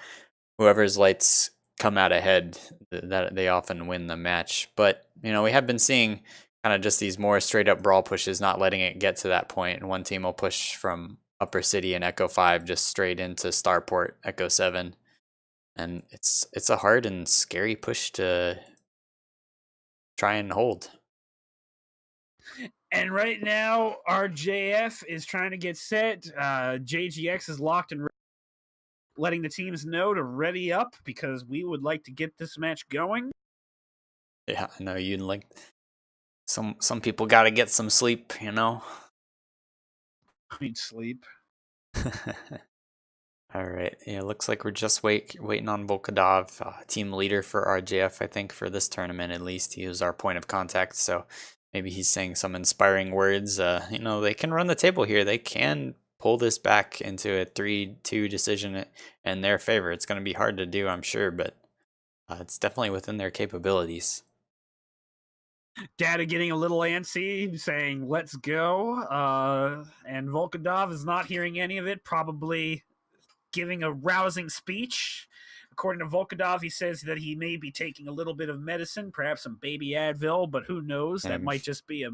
S1: whoever's lights come out ahead, that they often win the match. But we have been seeing kind of just these more straight up brawl pushes, not letting it get to that point, and one team will push from Upper City and Echo 5 just straight into Starport Echo 7, and it's a hard and scary push to try and hold.
S2: And right now, RJF is trying to get set. JGX is locked and letting the teams know to ready up because we would like to get this match going.
S1: Yeah, I know you'd like some people got to get some sleep,
S2: I need sleep.
S1: All right. Yeah, looks like we're just waiting on Volkodov, team leader for RJF, I think, for this tournament at least. He was our point of contact, so maybe he's saying some inspiring words. They can run the table here. They can pull this back into a 3-2 decision in their favor. It's going to be hard to do, I'm sure, but it's definitely within their capabilities.
S2: Data getting a little antsy, saying, let's go. And Volkodov is not hearing any of it, probably giving a rousing speech. According to Volkodov, he says that he may be taking a little bit of medicine, perhaps some baby Advil, but who knows? That might just be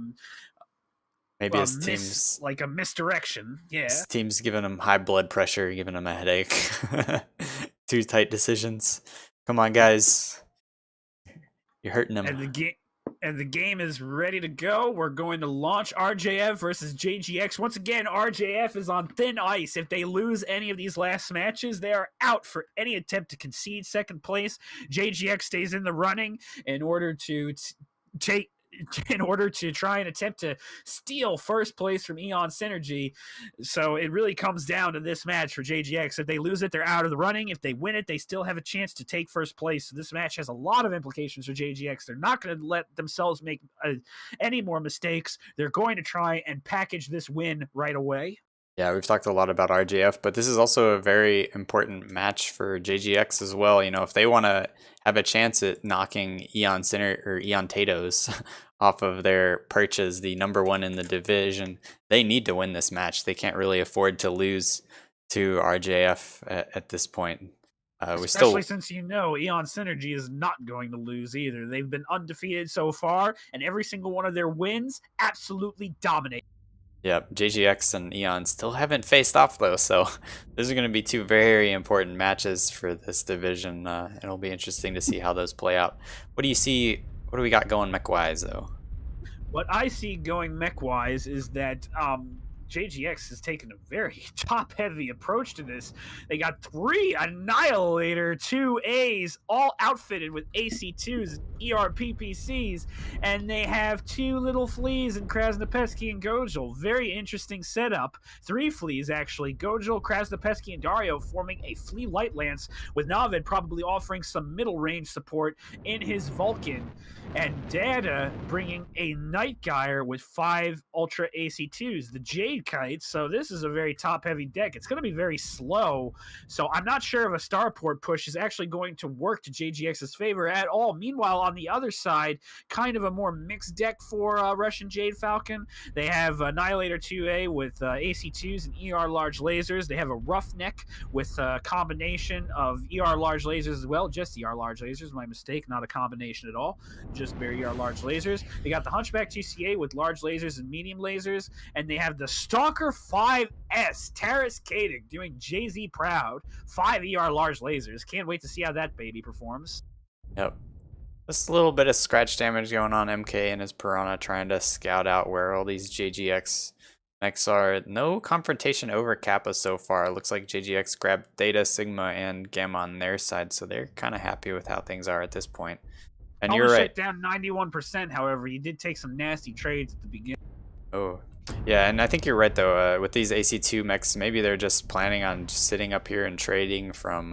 S1: maybe
S2: like a misdirection. Yeah.
S1: His team's giving him high blood pressure, giving him a headache. Too tight decisions. Come on, guys. You're hurting him.
S2: And the game is ready to go. We're going to launch RJF versus JGX. Once again, RJF is on thin ice. If they lose any of these last matches, they are out for any attempt to concede second place. JGX stays in the running in order to try and attempt to steal first place from Eon Synergy. So it really comes down to this match for JGX. If they lose it, they're out of the running. If they win it, they still have a chance to take first place. So this match has a lot of implications for JGX. They're not going to let themselves make any more mistakes. They're going to try and package this win right away.
S1: Yeah, we've talked a lot about RJF, but this is also a very important match for JGX as well. If they want to have a chance at knocking Eon Tatos off of their perch as the #1 in the division, they need to win this match. They can't really afford to lose to RJF at this point.
S2: Especially since Eon Synergy is not going to lose either. They've been undefeated so far, and every single one of their wins absolutely dominate.
S1: Yep, JGX and Eon still haven't faced off though, so those are going to be two very important matches for this division. It'll be interesting to see how those play out. What do you see? What do we got going mech-wise though?
S2: What I see going mech-wise is that JGX has taken a very top-heavy approach to this. They got 3 Annihilator 2As, all outfitted with AC2s and ERPPCs, and they have 2 little fleas in Krasnopetsky and Gojil. Very interesting setup. 3 fleas, actually. Gojil, Krasnopetsky, and Dario forming a flea light lance, with Navid probably offering some middle-range support in his Vulcan, and Data bringing a Night Gyre with 5 Ultra AC2s. The Jade Kite, so this is a very top-heavy deck. It's going to be very slow, so I'm not sure if a Starport push is actually going to work to JGX's favor at all. Meanwhile, on the other side, kind of a more mixed deck for Russian Jade Falcon. They have Annihilator 2A with AC2s and ER large lasers. They have a Roughneck with a combination of ER large lasers as well. Just ER large lasers, my mistake, not a combination at all. Just bare ER large lasers. They got the Hunchback 2CA with large lasers and medium lasers, and they have the Stalker 5S, Taras Kadig, doing Jay-Z proud. 5 ER large lasers. Can't wait to see how that baby performs.
S1: Yep. Just a little bit of scratch damage going on. MK and his Piranha trying to scout out where all these JGX mechs are. No confrontation over Kappa so far. It looks like JGX grabbed Theta, Sigma, and Gamma on their side, so they're kind of happy with how things are at this point. And you're right.
S2: Down 91%, however, he did take some nasty trades at the beginning.
S1: Oh, yeah, and I think you're right, though. With these AC2 mechs, maybe they're just planning on just sitting up here and trading from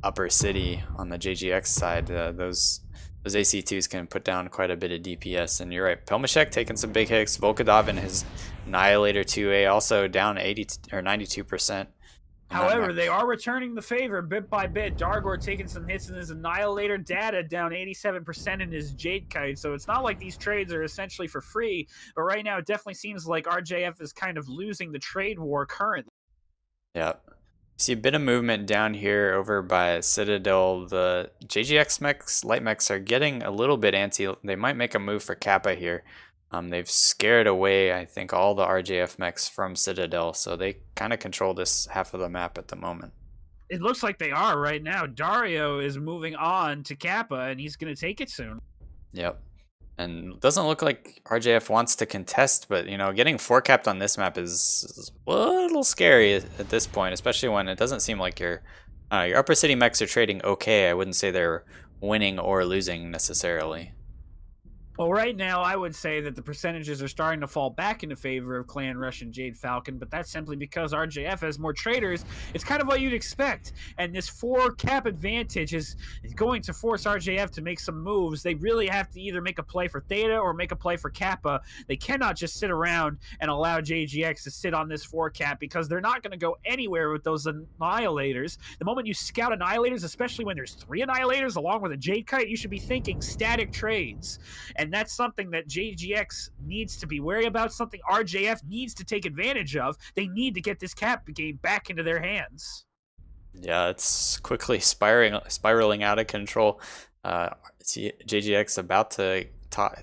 S1: Upper City on the JGX side. Those AC2s can put down quite a bit of DPS, and you're right. Pelmashek taking some big hits. Volkodov and his Annihilator 2A also down 80 or 92%.
S2: However, they are returning the favor bit by bit. Jaguar taking some hits in his Annihilator, Data down 87% in his Jade Kite. So it's not like these trades are essentially for free. But right now, it definitely seems like RJF is kind of losing the trade war currently.
S1: Yeah. See a bit of movement down here over by Citadel. The JGX mechs, light mechs, are getting a little bit antsy. They might make a move for Kappa here. They've scared away, I think, all the RJF mechs from Citadel, so they kind of control this half of the map at the moment.
S2: It looks like they are right now. Dario is moving on to Kappa, and he's going to take it soon.
S1: Yep. And it doesn't look like RJF wants to contest, but, getting 4-capped on this map is a little scary at this point, especially when it doesn't seem like your Upper City mechs are trading okay. I wouldn't say they're winning or losing necessarily.
S2: Well, right now, I would say that the percentages are starting to fall back into favor of Clan Rush and Jade Falcon, but that's simply because RJF has more traders. It's kind of what you'd expect. And this 4 cap advantage is going to force RJF to make some moves. They really have to either make a play for Theta or make a play for Kappa. They cannot just sit around and allow JGX to sit on this 4 cap because they're not going to go anywhere with those Annihilators. The moment you scout Annihilators, especially when there's 3 Annihilators along with a Jade Kite, you should be thinking static trades. And that's something that JGX needs to be wary about, something RJF needs to take advantage of. They need to get this cap game back into their hands.
S1: Yeah, it's quickly spiraling out of control. JGX about to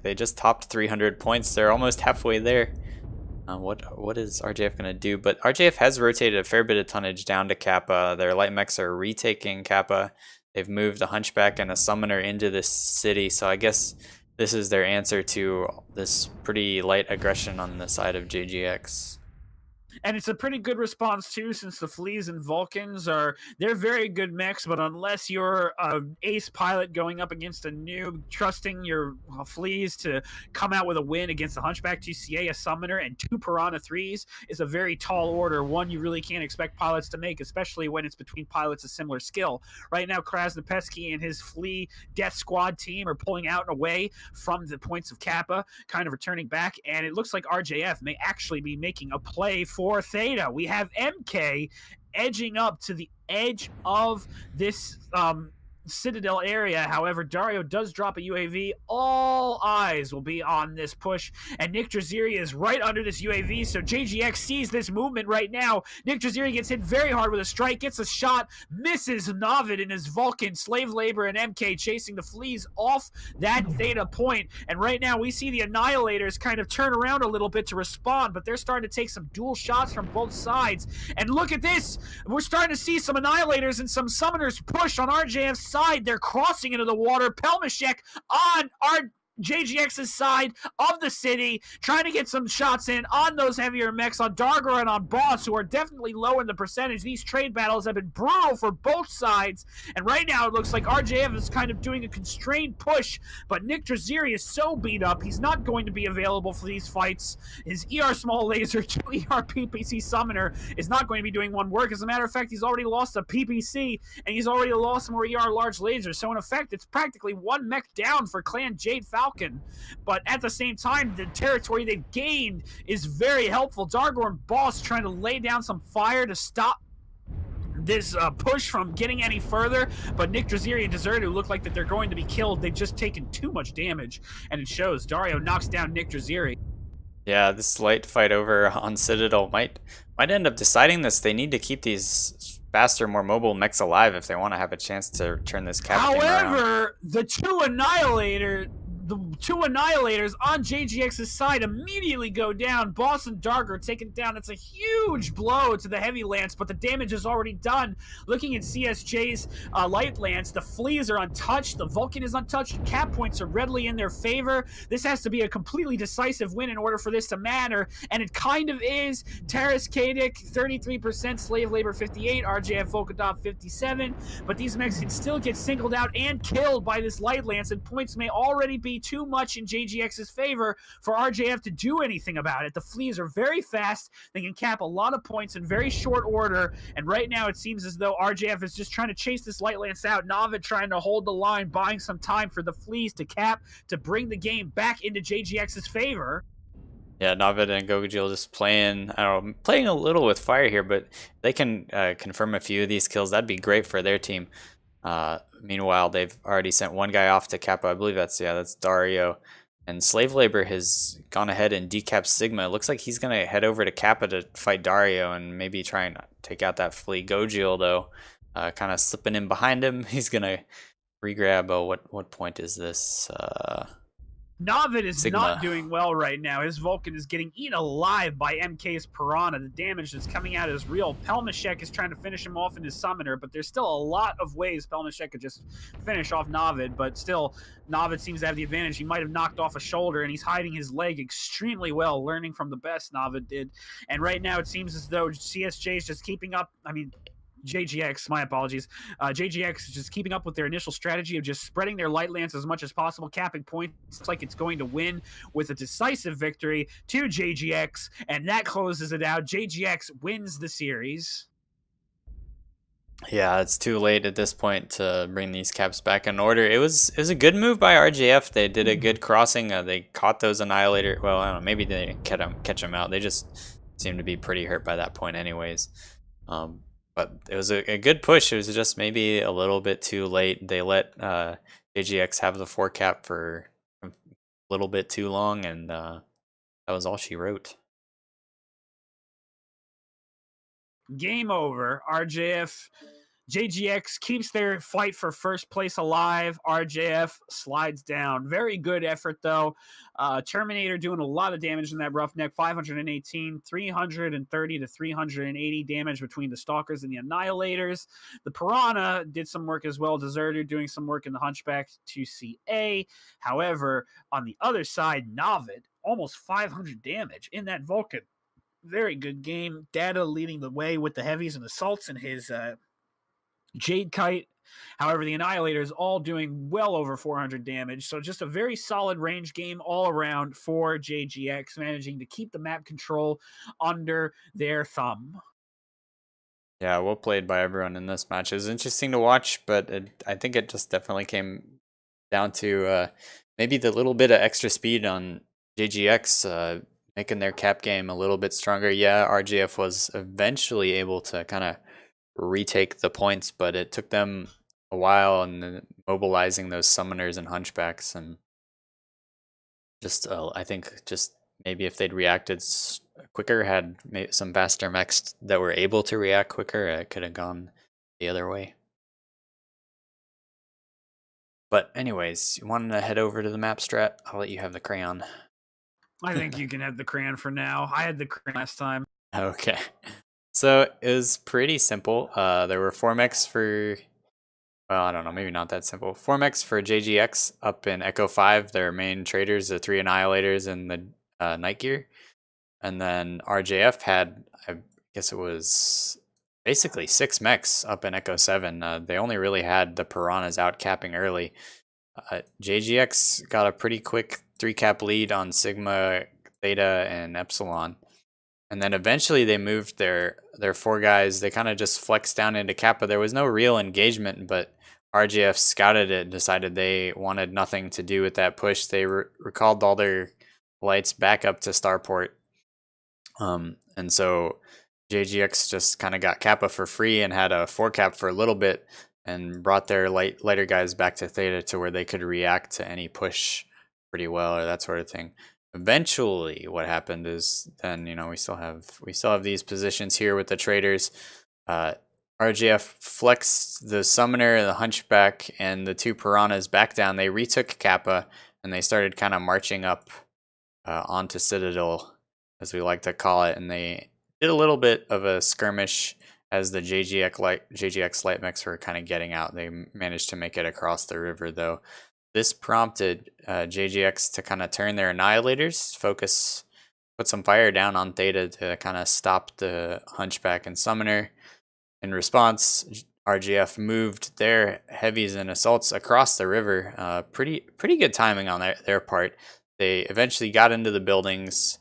S1: they just topped 300 points. They're almost halfway there. What is RJF gonna do? But RJF has rotated a fair bit of tonnage down to Kappa. Their light mechs are retaking Kappa. They've moved a Hunchback and a Summoner into this city, so I guess this is their answer to this pretty light aggression on the side of JGX.
S2: And it's a pretty good response too, since the Fleas and Vulcans they're very good mechs, but unless you're an ace pilot going up against a noob, trusting your Fleas to come out with a win against a Hunchback GCA, a Summoner, and 2 Piranha 3s is a very tall order, one you really can't expect pilots to make, especially when it's between pilots of similar skill. Right now, Krasnopetsky and his Flea Death Squad team are pulling out and away from the points of Kappa, kind of returning back, and it looks like RJF may actually be making a play for Theta. We have MK edging up to the edge of this Citadel area. However, Dario does drop a UAV. All eyes will be on this push, and Nick Draziri is right under this UAV, so JGX sees this movement right now. Nick Draziri gets hit very hard with a strike, gets a shot, misses Navid in his Vulcan. Slave Labor and MK chasing the Fleas off that Theta point, and right now we see the Annihilators kind of turn around a little bit to respond, but they're starting to take some dual shots from both sides, and look at this! We're starting to see some Annihilators and some Summoners push on RJF's side. They're crossing into the water. Pelmashek on our JGX's side of the city, trying to get some shots in on those heavier mechs, on Dargar and on Boss, who are definitely low in the percentage. These trade battles have been brutal for both sides, and right now it looks like RJF is kind of doing a constrained push, but Nick Draziri is so beat up, he's not going to be available for these fights. His ER Small Laser to ER PPC Summoner is not going to be doing one work. As a matter of fact, he's already lost a PPC, and he's already lost more ER Large Laser, so in effect, it's practically 1 mech down for Clan Jade Falcon. But at the same time, the territory they've gained is very helpful. Dargar and Boss trying to lay down some fire to stop this push from getting any further, but Nick Draziri and Desertu look like that they're going to be killed. They've just taken too much damage, and it shows. Dario knocks down Nick Draziri.
S1: Yeah, this light fight over on Citadel might end up deciding this. They need to keep these faster, more mobile mechs alive if they want to have a chance to turn this cap game around.
S2: However, the two Annihilators on JGX's side immediately go down. Boss and Dargar taken down. That's a huge blow to the Heavy Lance, but the damage is already done. Looking at CSJ's Light Lance, the Fleas are untouched. The Vulcan is untouched. Cap points are readily in their favor. This has to be a completely decisive win in order for this to matter, and it kind of is. Terrace Kadik, 33%, Slave Labor 58, RJF Volkadov 57, but these mechs can still get singled out and killed by this Light Lance, and points may already be too much in JGX's favor for RJF to do anything about it. The Fleas are very fast. They can cap a lot of points in very short order, and right now it seems as though RJF is just trying to chase this Light Lance out. Navid trying to hold the line, buying some time for the Fleas to cap, to bring the game back into JGX's favor.
S1: Yeah, Navid and Gogajil just playing a little with fire here, but they can confirm a few of these kills. That'd be great for their team. Meanwhile, they've already sent 1 guy off to Kappa. I believe that's Dario. And Slave Labor has gone ahead and decapped Sigma. It looks like he's going to head over to Kappa to fight Dario and maybe try and take out that Flea. Gojil, though, kind of slipping in behind him. He's going to re-grab, what point is this?
S2: Navid is
S1: Sigma.
S2: Not doing well right now. His Vulcan is getting eaten alive by MK's Piranha. The damage that's coming out is real. Pelmashek is trying to finish him off in his Summoner, but there's still a lot of ways Pelmashek could just finish off Navid, but still, Navid seems to have the advantage. He might have knocked off a shoulder, and he's hiding his leg extremely well, learning from the best Navid did. And right now, it seems as though CSJ is just keeping up. I mean, JGX, my apologies. JGX is just keeping up with their initial strategy of just spreading their light lance as much as possible, capping points. It's like it's going to win with a decisive victory to JGX, and that closes it out. JGX wins the series.
S1: Yeah, it's too late at this point to bring these caps back in order. It was a good move by RGF. They did a good crossing. They caught those Annihilator. Well, I don't know. Maybe they didn't catch them out. They just seemed to be pretty hurt by that point, anyways. But it was a good push. It was just maybe a little bit too late. They let JGX have the 4-cap for a little bit too long, and that was all she wrote.
S2: Game over. JGX keeps their fight for first place alive. RJF slides down. Very good effort, though. Terminator doing a lot of damage in that roughneck. 518, 330 to 380 damage between the Stalkers and the Annihilators. The Piranha did some work as well. Deserter doing some work in the Hunchback to CA. However, on the other side, Navid, almost 500 damage in that Vulcan. Very good game. Data leading the way with the heavies and assaults and his Jade Kite. However, the Annihilators all doing well over 400 damage. So just a very solid range game all around for JGX, managing to keep the map control under their thumb.
S1: Yeah, well played by everyone in this match. It was interesting to watch, but I think it just definitely came down to maybe the little bit of extra speed on JGX, making their cap game a little bit stronger. Yeah, RGF was eventually able to kind of retake the points, but it took them a while, and then mobilizing those summoners and hunchbacks, and just I think just maybe if they'd reacted quicker, had some faster mechs that were able to react quicker, it could have gone the other way. But anyways, you wanted to head over to the map strat? I'll let you have the crayon.
S2: I think you can have the crayon for now. I had the crayon last time.
S1: Okay. So it was pretty simple. There were 4 mechs for, well, I don't know, maybe not that simple. 4 mechs for JGX up in Echo 5, their main traders, the 3 Annihilators and the Night Gear. And then RJF had, I guess it was basically 6 mechs up in Echo 7. They only really had the Piranhas out capping early. JGX got a pretty quick 3-cap lead on Sigma, Theta, and Epsilon. And then eventually they moved their 4 guys. They kind of just flexed down into Kappa. There was no real engagement, but RGF scouted it and decided they wanted nothing to do with that push. They recalled all their lights back up to Starport. And so JGX just kind of got Kappa for free and had a 4-cap for a little bit, and brought their lighter guys back to Theta to where they could react to any push pretty well, or that sort of thing. Eventually, what happened is then, you know, we still have these positions here with the traders. RGF flexed the summoner, the hunchback, and the 2 piranhas back down. They retook Kappa, and they started kind of marching up onto Citadel, as we like to call it, and they did a little bit of a skirmish as the JGX light mechs were kind of getting out. They managed to make it across the river, though. This prompted JGX to kind of turn their Annihilators, put some fire down on Theta to kind of stop the Hunchback and Summoner. In response, RGF moved their heavies and assaults across the river. Pretty good timing on their part. They eventually got into the buildings,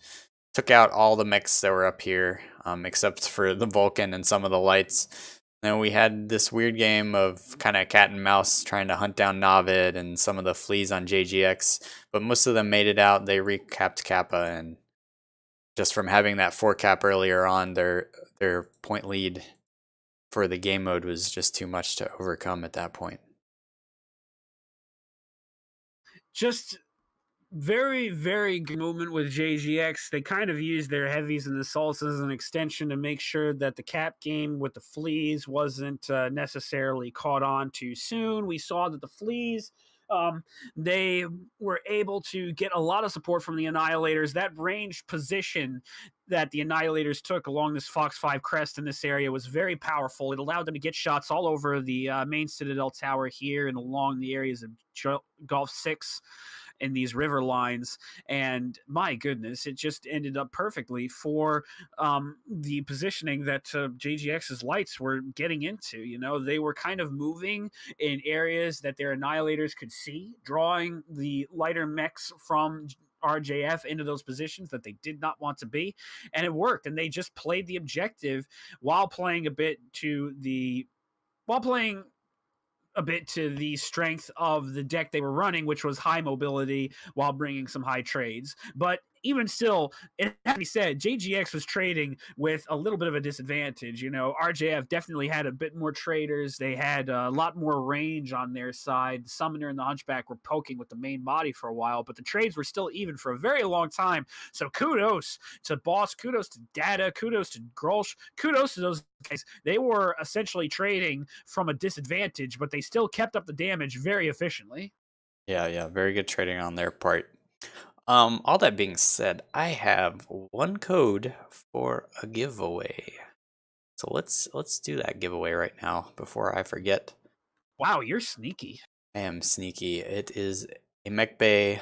S1: took out all the mechs that were up here, except for the Vulcan and some of the lights. Then we had this weird game of kind of cat and mouse trying to hunt down Navid and some of the fleas on JGX, but most of them made it out. They recapped Kappa, and just from having that 4-cap earlier on, their point lead for the game mode was just too much to overcome at that point.
S2: Just very, very good movement with JGX. They kind of used their heavies and assaults as an extension to make sure that the cap game with the fleas wasn't necessarily caught on too soon. We saw that the fleas, they were able to get a lot of support from the Annihilators. That ranged position that the Annihilators took along this Fox 5 crest in this area was very powerful. It allowed them to get shots all over the main Citadel tower here and along the areas of Gulf 6. in these river lines, and my goodness, it just ended up perfectly for the positioning that JGX's lights were getting into. You know, they were kind of moving in areas that their annihilators could see, drawing the lighter mechs from RJF into those positions that they did not want to be, and it worked. And they just played the objective while playing a bit to the while playing a bit to the strength of the deck they were running, which was high mobility while bringing some high trades. But even still, it had to be said, JGX was trading with a little bit of a disadvantage. You know, RJF definitely had a bit more traders. They had a lot more range on their side. The Summoner and the Hunchback were poking with the main body for a while, but the trades were still even for a very long time. So kudos to Boss, kudos to Data, kudos to Grolsch, kudos to those guys. They were essentially trading from a disadvantage, but they still kept up the damage very efficiently.
S1: Yeah, very good trading on their part. All that being said, I have one code for a giveaway. So let's do that giveaway right now before I forget.
S2: Wow, you're sneaky.
S1: I am sneaky. It is a Mechbay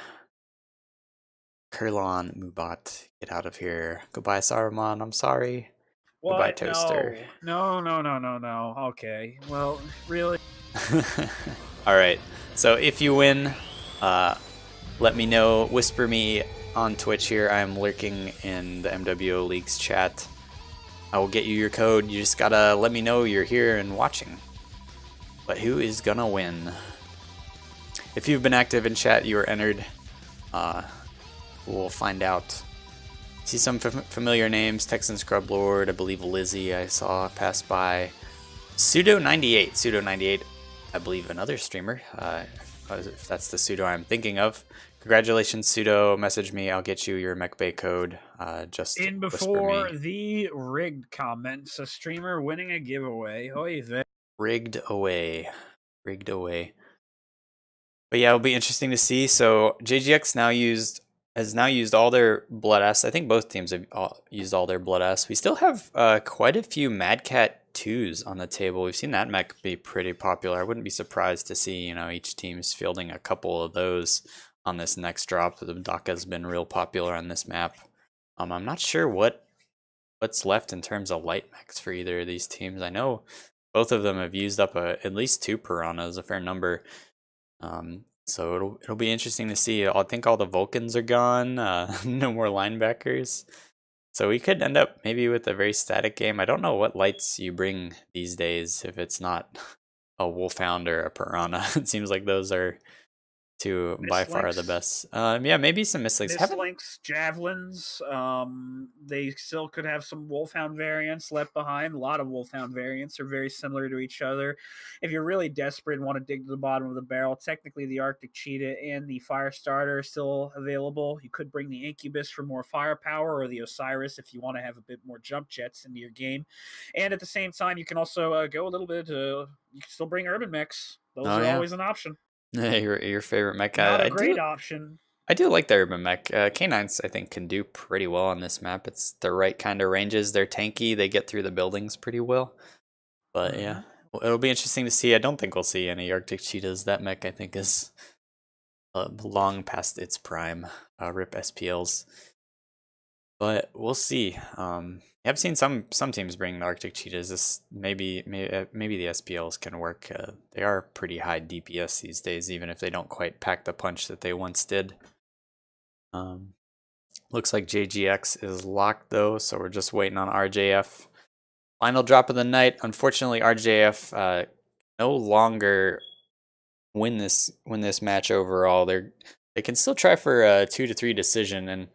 S1: Kurlan Mubat. Get out of here. Goodbye, Saruman. I'm sorry. Goodbye,
S2: What?
S1: Toaster.
S2: No. Okay. Well, really?
S1: All right. So if you win, let me know. Whisper me on Twitch here. I am lurking in the MWO League's chat. I will get you your code. You just gotta let me know you're here and watching. But who is gonna win? If you've been active in chat, you are entered. We'll find out. See some familiar names. Texan Scrub Lord, I believe Lizzie I saw pass by. Pseudo98, I believe another streamer. If that's the pseudo I'm thinking of. Congratulations, Pseudo. Message me. I'll get you your MechBay code. Just
S2: in before the rigged comments, a streamer winning a giveaway. Oy vey.
S1: Rigged away. But yeah, it'll be interesting to see. So JGX has now used all their Blood S. I think both teams have used all their Blood S. We still have quite a few Mad Cat 2s on the table. We've seen that mech be pretty popular. I wouldn't be surprised to see, each team's fielding a couple of those on this next drop. The Daka's been real popular on this map. I'm not sure what's left in terms of light mechs for either of these teams. I know both of them have used up at least 2 piranhas, a fair number. So it'll be interesting to see. I think all the Vulcans are gone. No more linebackers. So we could end up maybe with a very static game. I don't know what lights you bring these days if it's not a Wolfhound or a Piranha. It seems like those are two by far the best. Yeah, maybe some Mislinks.
S2: Mislinks, Javelins. They still could have some Wolfhound variants left behind. A lot of Wolfhound variants are very similar to each other. If you're really desperate and want to dig to the bottom of the barrel, technically the Arctic Cheetah and the Firestarter are still available. You could bring the Incubus for more firepower, or the Osiris if you want to have a bit more jump jets into your game. And at the same time, you can also go a little bit. You can still bring urban mechs. Those are always an option.
S1: Your favorite mech.
S2: Not a great option.
S1: I do like the urban mech. K9s, I think, can do pretty well on this map. It's the right kind of ranges. They're tanky. They get through the buildings pretty well. But yeah, it'll be interesting to see. I don't think we'll see any Arctic Cheetahs. That mech, I think, is long past its prime. Rip SPLs. But we'll see. I've seen some teams bring the Arctic Cheetahs. This maybe the SPLs can work. They are pretty high DPS these days, even if they don't quite pack the punch that they once did. Looks like JGX is locked though, so we're just waiting on RJF. Final drop of the night. Unfortunately, RJF no longer win this match overall. They can still try for a 2-3 decision, and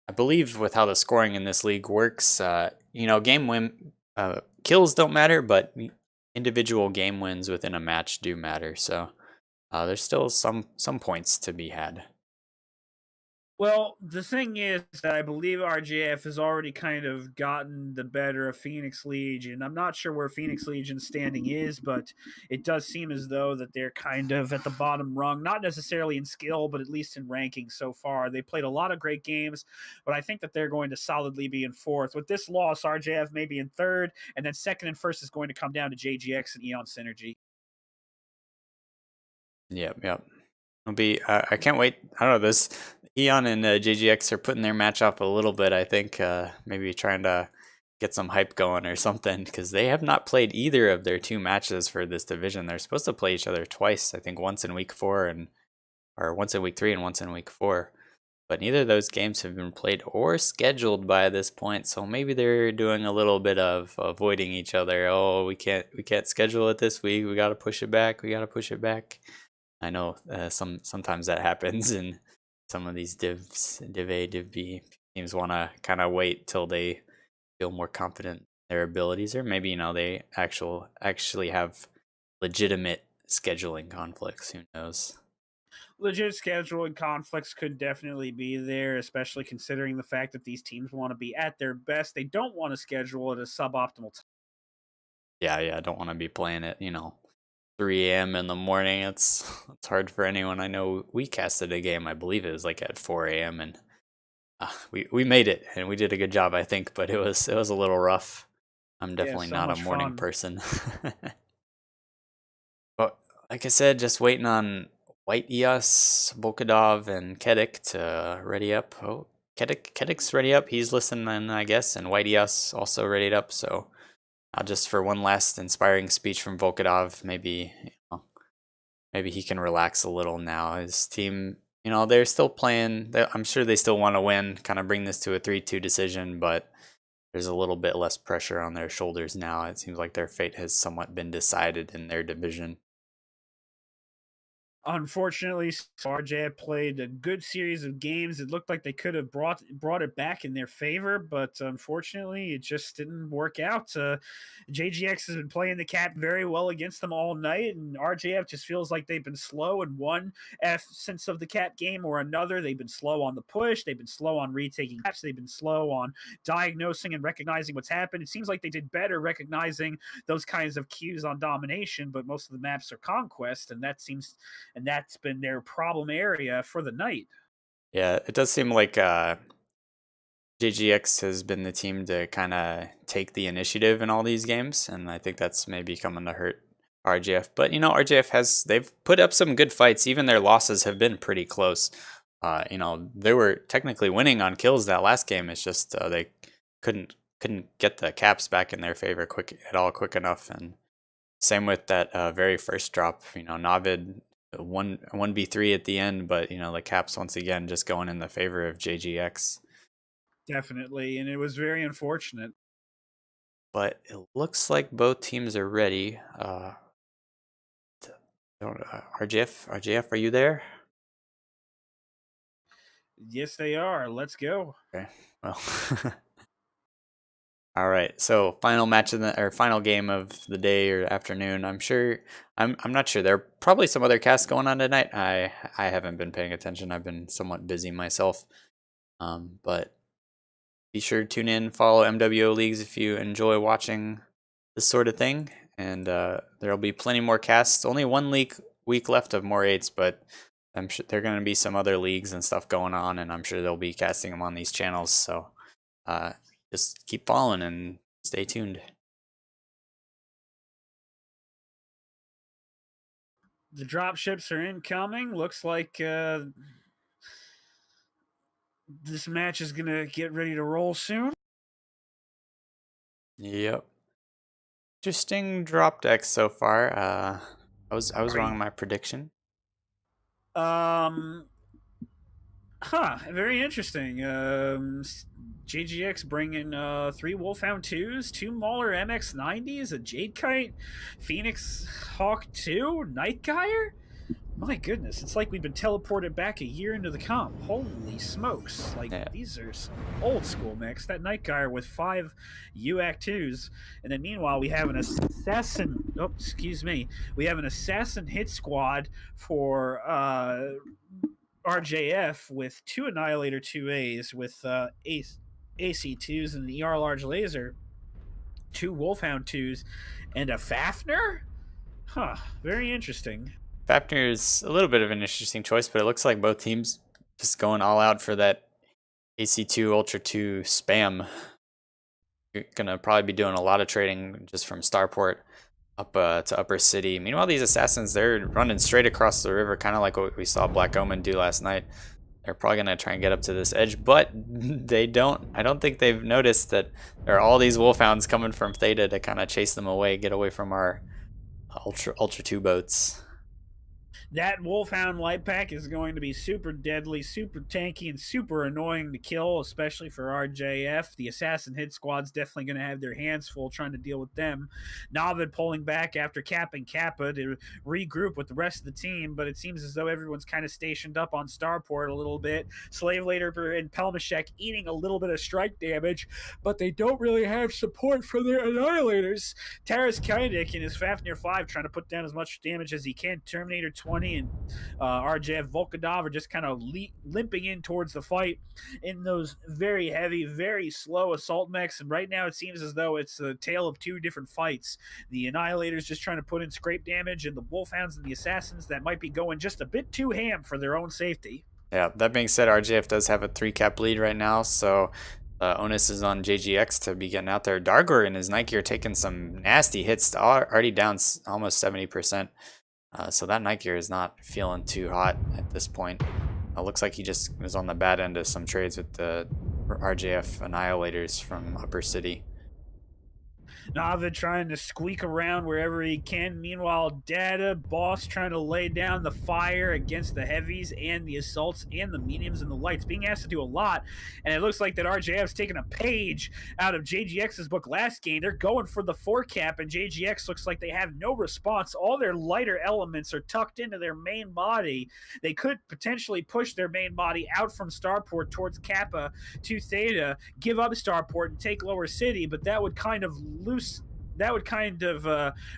S1: I believe with how the scoring in this league works, game win kills don't matter, but individual game wins within a match do matter. So there's still some points to be had.
S2: Well, the thing is that I believe RJF has already kind of gotten the better of Phoenix Legion. I'm not sure where Phoenix Legion's standing is, but it does seem as though that they're kind of at the bottom rung, not necessarily in skill, but at least in ranking so far. They played a lot of great games, but I think that they're going to solidly be in 4th. With this loss, RJF may be in 3rd, and then 2nd and 1st is going to come down to JGX and Eon Synergy.
S1: Yep. It'll be. I can't wait. I don't know. This Eon and JGX are putting their match up a little bit. I think maybe trying to get some hype going or something because they have not played either of their two matches for this division. They're supposed to play each other twice. I think once in week 4 and or once in week 3 and once in week 4. But neither of those games have been played or scheduled by this point, so maybe they're doing a little bit of avoiding each other. Oh, we can't schedule it this week. We got to push it back. We got to push it back. I know sometimes that happens, and some of these Div A, Div B teams want to kind of wait till they feel more confident in their abilities, or maybe they actually have legitimate scheduling conflicts. Who knows?
S2: Legit scheduling conflicts could definitely be there, especially considering the fact that these teams want to be at their best. They don't want to schedule at a suboptimal time.
S1: Yeah, I don't want to be playing it, 3 a.m. in the morning. It's hard for anyone. I know we casted a game. I believe it was like at 4 a.m. and we made it and we did a good job, I think. But it was a little rough. I'm
S2: Yeah,
S1: definitely
S2: so
S1: not a
S2: much
S1: morning
S2: fun.
S1: person. But like I said, just waiting on White EOS, Volkadov, and Kedik to ready up. Oh, Kedik's ready up. He's listening, I guess, and White EOS also ready up. So just for one last inspiring speech from Volkadov, maybe he can relax a little now. His team, they're still playing. I'm sure they still want to win, kind of bring this to a 3-2 decision, but there's a little bit less pressure on their shoulders now. It seems like their fate has somewhat been decided in their division.
S2: Unfortunately, RJ played a good series of games. It looked like they could have brought it back in their favor, but unfortunately, it just didn't work out. JGX has been playing the cap very well against them all night, and RJF just feels like they've been slow in one sense of the cap game or another. They've been slow on the push. They've been slow on retaking caps. They've been slow on diagnosing and recognizing what's happened. It seems like they did better recognizing those kinds of cues on domination, but most of the maps are conquest, and that's been their problem area for the night.
S1: Yeah, it does seem like JGX has been the team to kind of take the initiative in all these games, and I think that's maybe coming to hurt RJF. But RJF they've put up some good fights. Even their losses have been pretty close. They were technically winning on kills that last game. It's just they couldn't get the caps back in their favor quick enough. And same with that very first drop. Navid 1v3 at the end, but the caps once again just going in the favor of JGX.
S2: Definitely, and it was very unfortunate.
S1: But it looks like both teams are ready. RJF, are you there?
S2: Yes, they are. Let's go.
S1: Okay. Well, all right. So final match final game of the day or afternoon. I'm not sure. There are probably some other casts going on tonight. I haven't been paying attention. I've been somewhat busy myself. But be sure to tune in, follow MWO Leagues if you enjoy watching this sort of thing. And there'll be plenty more casts. Only one week left of MOR8s, but I'm sure there are going to be some other leagues and stuff going on, and I'm sure they'll be casting them on these channels. So just keep following and stay tuned.
S2: The drop ships are incoming. Looks like this match is gonna get ready to roll soon.
S1: Yep. Interesting drop deck so far. I was wrong in my prediction.
S2: Um, very interesting. JGX bringing 3 Wolfhound 2s, 2 Mauler MX90s, a Jade Kite, Phoenix Hawk 2, Night Gyre. My goodness, it's like we've been teleported back a year into the comp. Holy smokes. Like,
S1: Yeah.
S2: these are some old school mix. That Night Gyre with 5 UAC 2s. And then meanwhile, we have an assassin. Oh, excuse me. We have an assassin hit squad for RJF with 2 Annihilator 2As with AC2s and an ER large laser, 2 Wolfhound 2s, and a Fafnir? Huh, very interesting.
S1: Fafnir is a little bit of an interesting choice, but it looks like both teams just going all out for that AC2 Ultra 2 spam. You're gonna probably be doing a lot of trading just from Starport. up to Upper City. Meanwhile, these assassins, they're running straight across the river, kind of like what we saw Black Omen do last night. They're probably going to try and get up to this edge, but they don't. I don't think they've noticed that there are all these wolfhounds coming from Theta to kind of chase them away, get away from our Ultra 2 boats.
S2: That Wolfhound light pack is going to be super deadly, super tanky, and super annoying to kill, especially for RJF. The Assassin Hit Squad's definitely going to have their hands full trying to deal with them. Navid pulling back after capping Kappa to regroup with the rest of the team, but it seems as though everyone's kind of stationed up on Starport a little bit. Slave Later and Pelmashek eating a little bit of strike damage, but they don't really have support from their Annihilators. Taras Kaidik in his Fafnir 5 trying to put down as much damage as he can. Terminator 20 and RJF Volkadov are just kind of limping in towards the fight in those very heavy, very slow assault mechs. And right now it seems as though it's a tale of two different fights. The Annihilators just trying to put in scrape damage, and the Wolfhounds and the Assassins that might be going just a bit too ham for their own safety.
S1: Yeah, that being said, RJF does have a 3-cap lead right now, so onus is on JGX to be getting out there. Jaguar in his night gear taking some nasty hits, already down almost 70%. So that night gear is not feeling too hot at this point. Looks like he just was on the bad end of some trades with the RJF Annihilators from Upper City.
S2: Navid trying to squeak around wherever he can. Meanwhile, Data, Boss trying to lay down the fire against the heavies and the assaults and the mediums and the lights. Being asked to do a lot, and it looks like that RJF's taking a page out of JGX's book last game. They're going for the 4-cap, and JGX looks like they have no response. All their lighter elements are tucked into their main body. They could potentially push their main body out from Starport towards Kappa to Theta, give up Starport and take Lower City, but that would kind of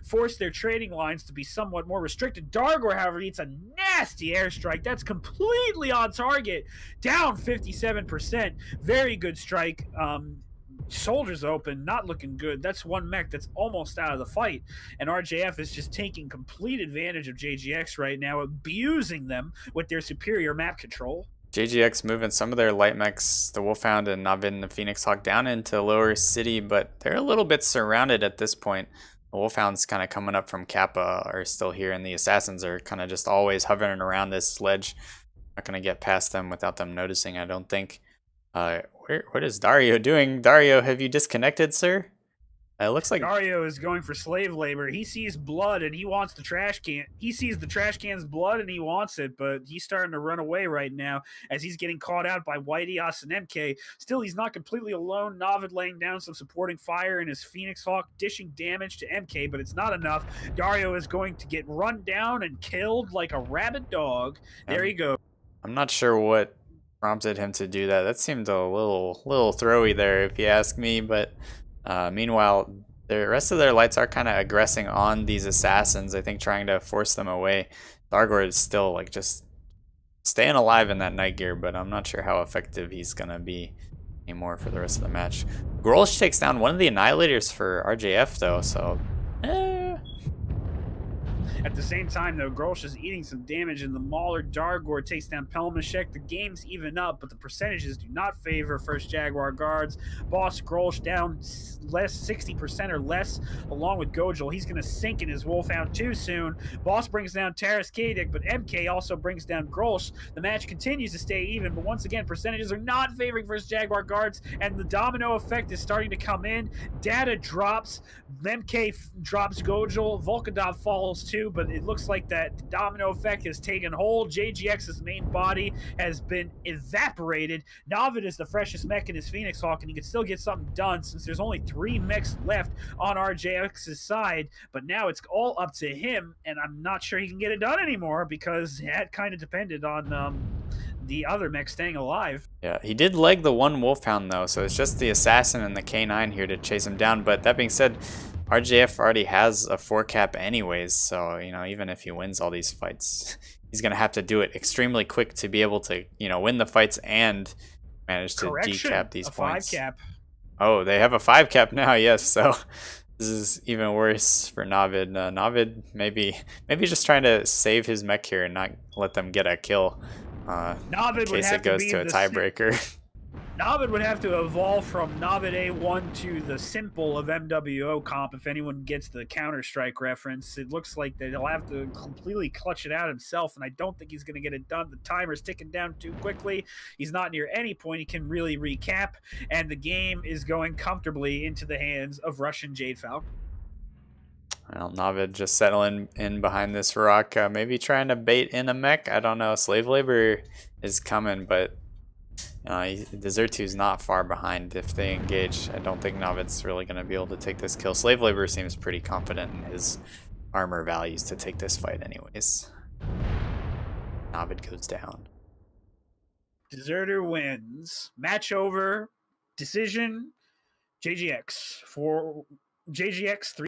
S2: force their trading lines to be somewhat more restricted. Jaguar, however, eats a nasty airstrike. That's completely on target. Down 57%. Very good strike. Soldiers open, not looking good. That's one mech that's almost out of the fight. And RJF is just taking complete advantage of JGX right now, abusing them with their superior map control.
S1: JGX moving some of their light mechs, the Wolfhound and Navid and the Phoenix Hawk, down into Lower City, but they're a little bit surrounded at this point. The Wolfhound's kind of coming up from Kappa are still here, and the Assassins are kind of just always hovering around this ledge. Not going to get past them without them noticing, I don't think. What is Dario doing? Dario, have you disconnected, sir? It looks like
S2: Dario is going for slave labor. He sees blood and he wants the trash can. He sees the trash can's blood and he wants it, but he's starting to run away right now as he's getting caught out by Whitey, and MK. Still, he's not completely alone. Navid laying down some supporting fire in his Phoenix Hawk, dishing damage to MK, but it's not enough. Dario is going to get run down and killed like a rabid dog. There you go.
S1: I'm not sure what prompted him to do that. That seemed a little throwy there, if you ask me, but meanwhile, the rest of their lights are kind of aggressing on these assassins, I think, trying to force them away. Jaguar is still like just staying alive in that night gear, but I'm not sure how effective he's gonna be anymore for the rest of the match. Grolsch takes down one of the Annihilators for RJF though, so
S2: At the same time, though, Grolsch is eating some damage, and the Mauler Jaguar takes down Pelmashek. The game's even up, but the percentages do not favor first Jaguar guards. Boss Grolsch down less, 60% or less, along with Gojil. He's going to sink in his Wolfhound too soon. Boss brings down Taras Kadic, but MK also brings down Grolsch. The match continues to stay even, but once again, percentages are not favoring first Jaguar guards, and the domino effect is starting to come in. Data drops, MK drops Gojil, Volkadov falls too, but it looks like that domino effect has taken hold. JGX's main body has been evaporated. Navid is the freshest mech in his Phoenix Hawk, and he can still get something done since there's only 3 mechs left on RJX's side, but now it's all up to him, and I'm not sure he can get it done anymore because that kind of depended on the other mech staying alive.
S1: Yeah, he did leg the one Wolfhound though, so it's just the Assassin and the K9 here to chase him down. But that being said, RJF already has a 4-cap anyways, so you know, even if he wins all these fights, he's gonna have to do it extremely quick to be able to, you know, win the fights and manage to decap these points.
S2: 5-cap.
S1: Oh, they have a 5-cap now, yes. So this is even worse for Navid. Navid maybe just trying to save his mech here and not let them get a kill. In case it goes to a tiebreaker.
S2: Navid would have to evolve from Navid A1 to the simple of MWO comp if anyone gets the Counter-Strike reference. It looks like that he'll have to completely clutch it out himself, and I don't think he's going to get it done. The timer's ticking down too quickly. He's not near any point he can really recap, and the game is going comfortably into the hands of Russian Jade Falcon.
S1: Well, Navid just settling in behind this rock, maybe trying to bait in a mech. I don't know. Slave labor is coming, but Desert2's not far behind if they engage. I don't think Navid's really going to be able to take this kill. Slave labor seems pretty confident in his armor values to take this fight anyways. Navid goes down.
S2: Deserter wins. Match over. Decision. JGX for JGX 3.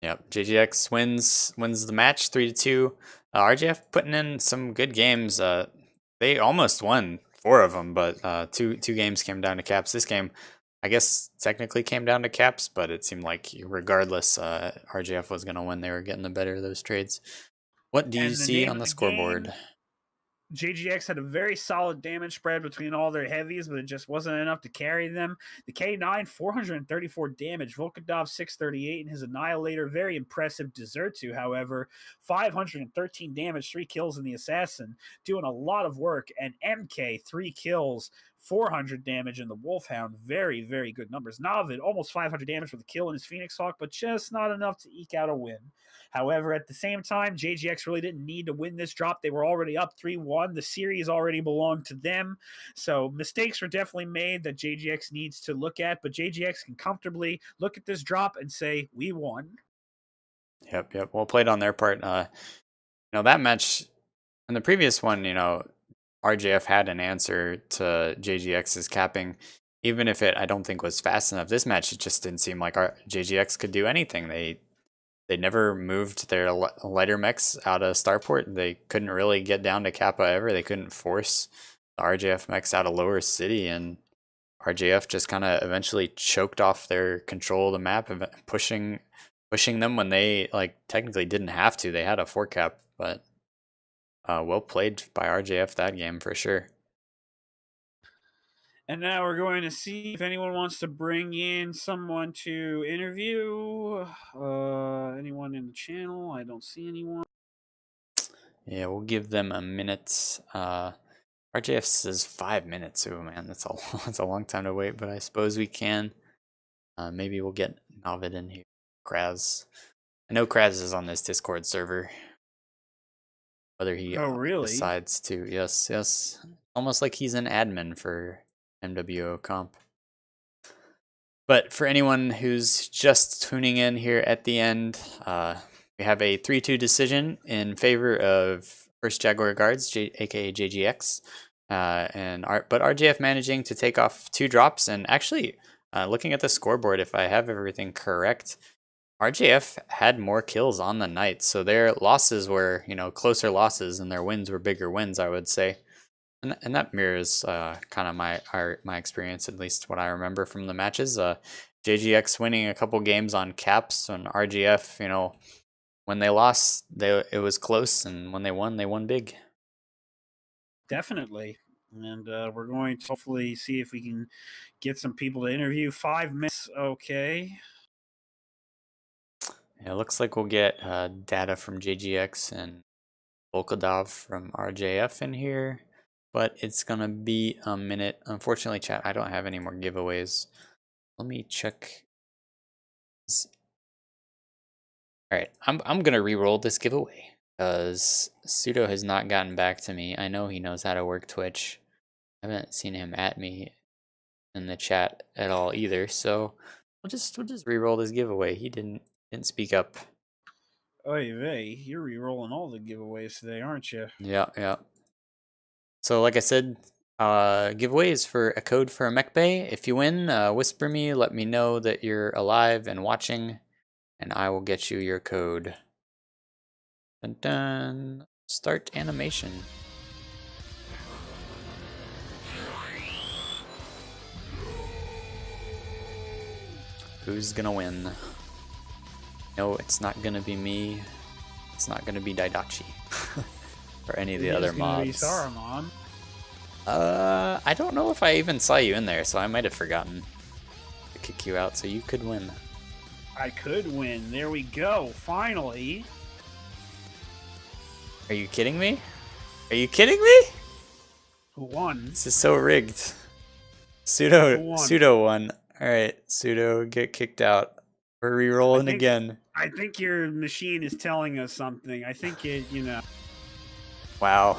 S1: Yep, JGX wins the match 3-2. RGF putting in some good games. They almost won 4 of them, but two games came down to caps. This game, I guess, technically came down to caps, but it seemed like regardless, RGF was going to win. They were getting the better of those trades. What do you see on the scoreboard?
S2: JGX had a very solid damage spread between all their heavies, but it just wasn't enough to carry them. The K9, 434 damage. Volkadov, 638, and his Annihilator, very impressive. Desert2, however, 513 damage, 3 kills in the Assassin, doing a lot of work. And MK, 3 kills, 400 damage in the Wolfhound. Very, very good numbers. Navid, almost 500 damage with a kill in his Phoenix Hawk, but just not enough to eke out a win. However, at the same time, JGX really didn't need to win this drop. They were already up 3-1. The series already belonged to them. So mistakes were definitely made that JGX needs to look at, but JGX can comfortably look at this drop and say, we won.
S1: Yep. Well played on their part. That match, in the previous one, RJF had an answer to JGX's capping, even if I don't think was fast enough. This match, it just didn't seem like JGX could do anything. They never moved their lighter mechs out of Starport. They couldn't really get down to Kappa ever. They couldn't force the RJF mechs out of Lower City, and RJF just kind of eventually choked off their control of the map, pushing them when they technically didn't have to. They had a 4-cap, but well played by RJF that game for sure.
S2: And now we're going to see if anyone wants to bring in someone to interview. Anyone in the channel? I don't see anyone.
S1: Yeah, we'll give them a minute. RJF says 5 minutes. Oh man, that's a long time to wait, but I suppose we can. Maybe we'll get Navid in here. Kraz. I know Kraz is on this Discord server. Whether he
S2: really
S1: decides to. Yes. Almost like he's an admin for MWO comp. But for anyone who's just tuning in here at the end, we have a 3-2 decision in favor of First Jaguar Guards, aka JGX, but RJF managing to take off 2 drops. And actually, looking at the scoreboard, if I have everything correct, RJF had more kills on the night, so their losses were closer losses, and their wins were bigger wins, I would say. And that mirrors kind of my experience, at least what I remember from the matches. JGX winning a couple games on caps, and RGF, when they lost, it was close, and when they won big.
S2: Definitely. And we're going to hopefully see if we can get some people to interview. 5 minutes, okay.
S1: Yeah, it looks like we'll get data from JGX and Volkadov from RJF in here. But it's going to be a minute. Unfortunately, chat, I don't have any more giveaways. Let me check. Alright, I'm going to re-roll this giveaway, because Pseudo has not gotten back to me. I know he knows how to work Twitch. I haven't seen him at me in the chat at all either, so we'll just re-roll this giveaway. He didn't speak up.
S2: Oy vey, you're re-rolling all the giveaways today, aren't you?
S1: Yeah. So like I said, giveaways for a code for a mech bay. If you win, whisper me, let me know that you're alive and watching, and I will get you your code. Dun dun. Start animation. Who's gonna win? No, it's not gonna be me. It's not gonna be Daidachi. Or any of the other mobs. I don't know if I even saw you in there, so I might have forgotten to kick you out, so you could win.
S2: I could win. There we go. Finally.
S1: Are you kidding me? Are you kidding me?
S2: Who won?
S1: This is so rigged.
S2: Who won?
S1: Pseudo won. Alright, Pseudo, get kicked out. We're re-rolling again.
S2: I think your machine is telling us something. I think
S1: Wow,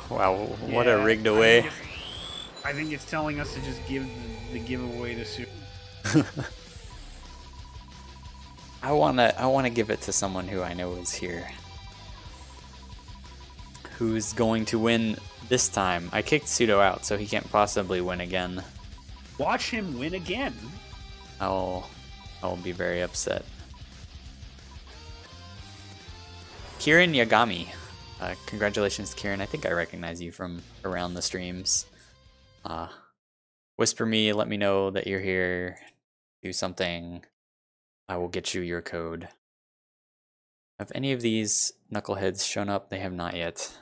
S1: what a rigged away.
S2: I think it's telling us to just give the giveaway to Sue.
S1: I wanna give it to someone who I know is here. Who's going to win this time? I kicked Pseudo out, so he can't possibly win again.
S2: Watch him win again.
S1: I will be very upset. Kieran Yagami. Congratulations, Kieran. I think I recognize you from around the streams. Whisper me, let me know that you're here. Do something. I will get you your code. Have any of these knuckleheads shown up? They have not yet.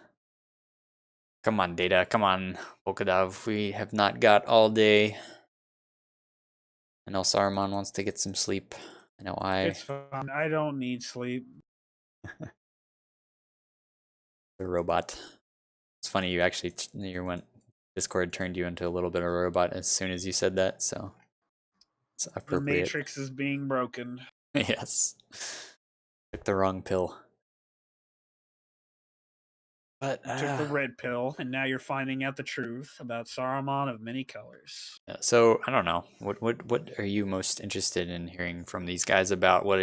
S1: Come on, Data. Come on, Volkadav. We have not got all day. I know Saruman wants to get some sleep. I know
S2: It's fine. I don't need sleep.
S1: The robot. It's funny you actually Discord turned you into a little bit of a robot as soon as you said that, so it's appropriate.
S2: The Matrix is being broken.
S1: Yes. Took the wrong pill. But
S2: you took the red pill, and now you're finding out the truth about Saruman of many colors.
S1: Yeah, so I don't know. What are you most interested in hearing from these guys about? What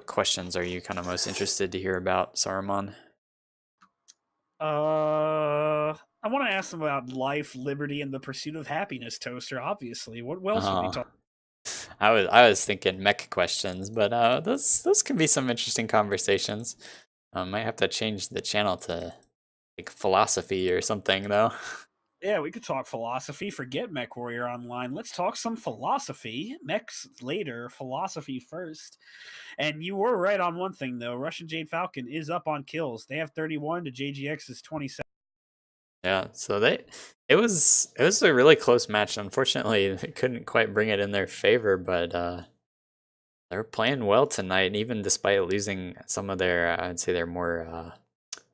S1: questions are you kind of most interested to hear about Saruman?
S2: I want to ask them about life, liberty, and the pursuit of happiness. Toaster, obviously. What else would we talk?
S1: I was thinking mech questions, but those can be some interesting conversations. Might have to change the channel to like philosophy or something, though.
S2: Yeah, we could talk philosophy. Forget Mech Warrior Online. Let's talk some philosophy. Mechs later, philosophy first. And you were right on one thing, though. Russian Jade Falcon is up on kills. They have 31 to JGX's 27.
S1: Yeah, so it was a really close match. Unfortunately, they couldn't quite bring it in their favor, but they're playing well tonight, even despite losing some of their, I'd say, their more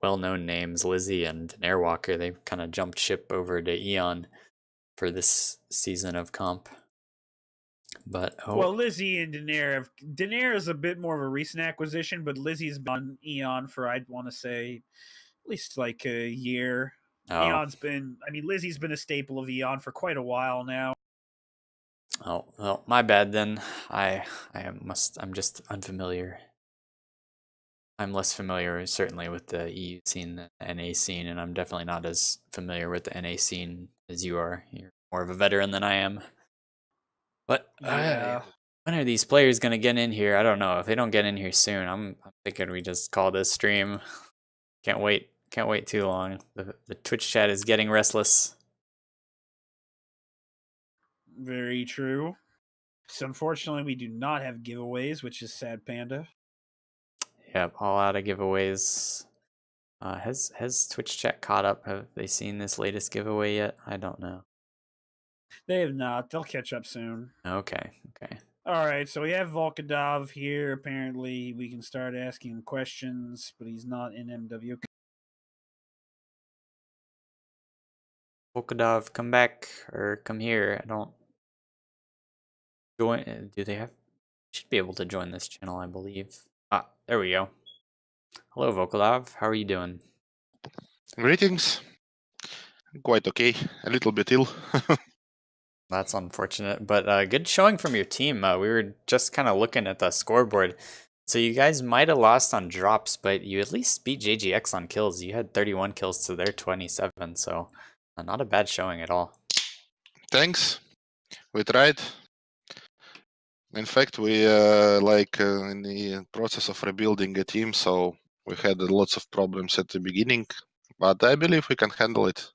S1: well-known names, Lizzie and Airwalker. They kind of jumped ship over to Eon for this season of comp. But
S2: well, Lizzie and Daenerys is a bit more of a recent acquisition, but Lizzie's been on Eon for, I'd want to say, at least like a year. Lizzie's been a staple of Eon for quite a while now.
S1: Oh, well, my bad then. I'm just unfamiliar. I'm less familiar, certainly, with the EU scene than the NA scene, and I'm definitely not as familiar with the NA scene as you are. You're more of a veteran than I am. But when are these players gonna get in here? I don't know. If they don't get in here soon, I'm thinking we just call this stream. Can't wait too long. The Twitch chat is getting restless.
S2: Very true. So unfortunately, we do not have giveaways, which is sad, Panda.
S1: Yep, all out of giveaways. Has Twitch chat caught up? Have they seen this latest giveaway yet? I don't know.
S2: They have not. They'll catch up soon.
S1: Okay.
S2: All right, so we have Volkadav here. Apparently, we can start asking him questions, but he's not in MW.
S1: Volkadav, come back or come here. I don't join. Do they have? Should be able to join this channel, I believe. Ah, there we go. Hello, Volkadav. How are you doing?
S3: Greetings. Quite okay. A little bit ill.
S1: That's unfortunate, but good showing from your team. We were just kind of looking at the scoreboard. So you guys might have lost on drops, but you at least beat JGX on kills. You had 31 kills to their 27, so not a bad showing at all.
S3: Thanks. We tried. In fact, we in the process of rebuilding a team, so we had lots of problems at the beginning, but I believe we can handle it.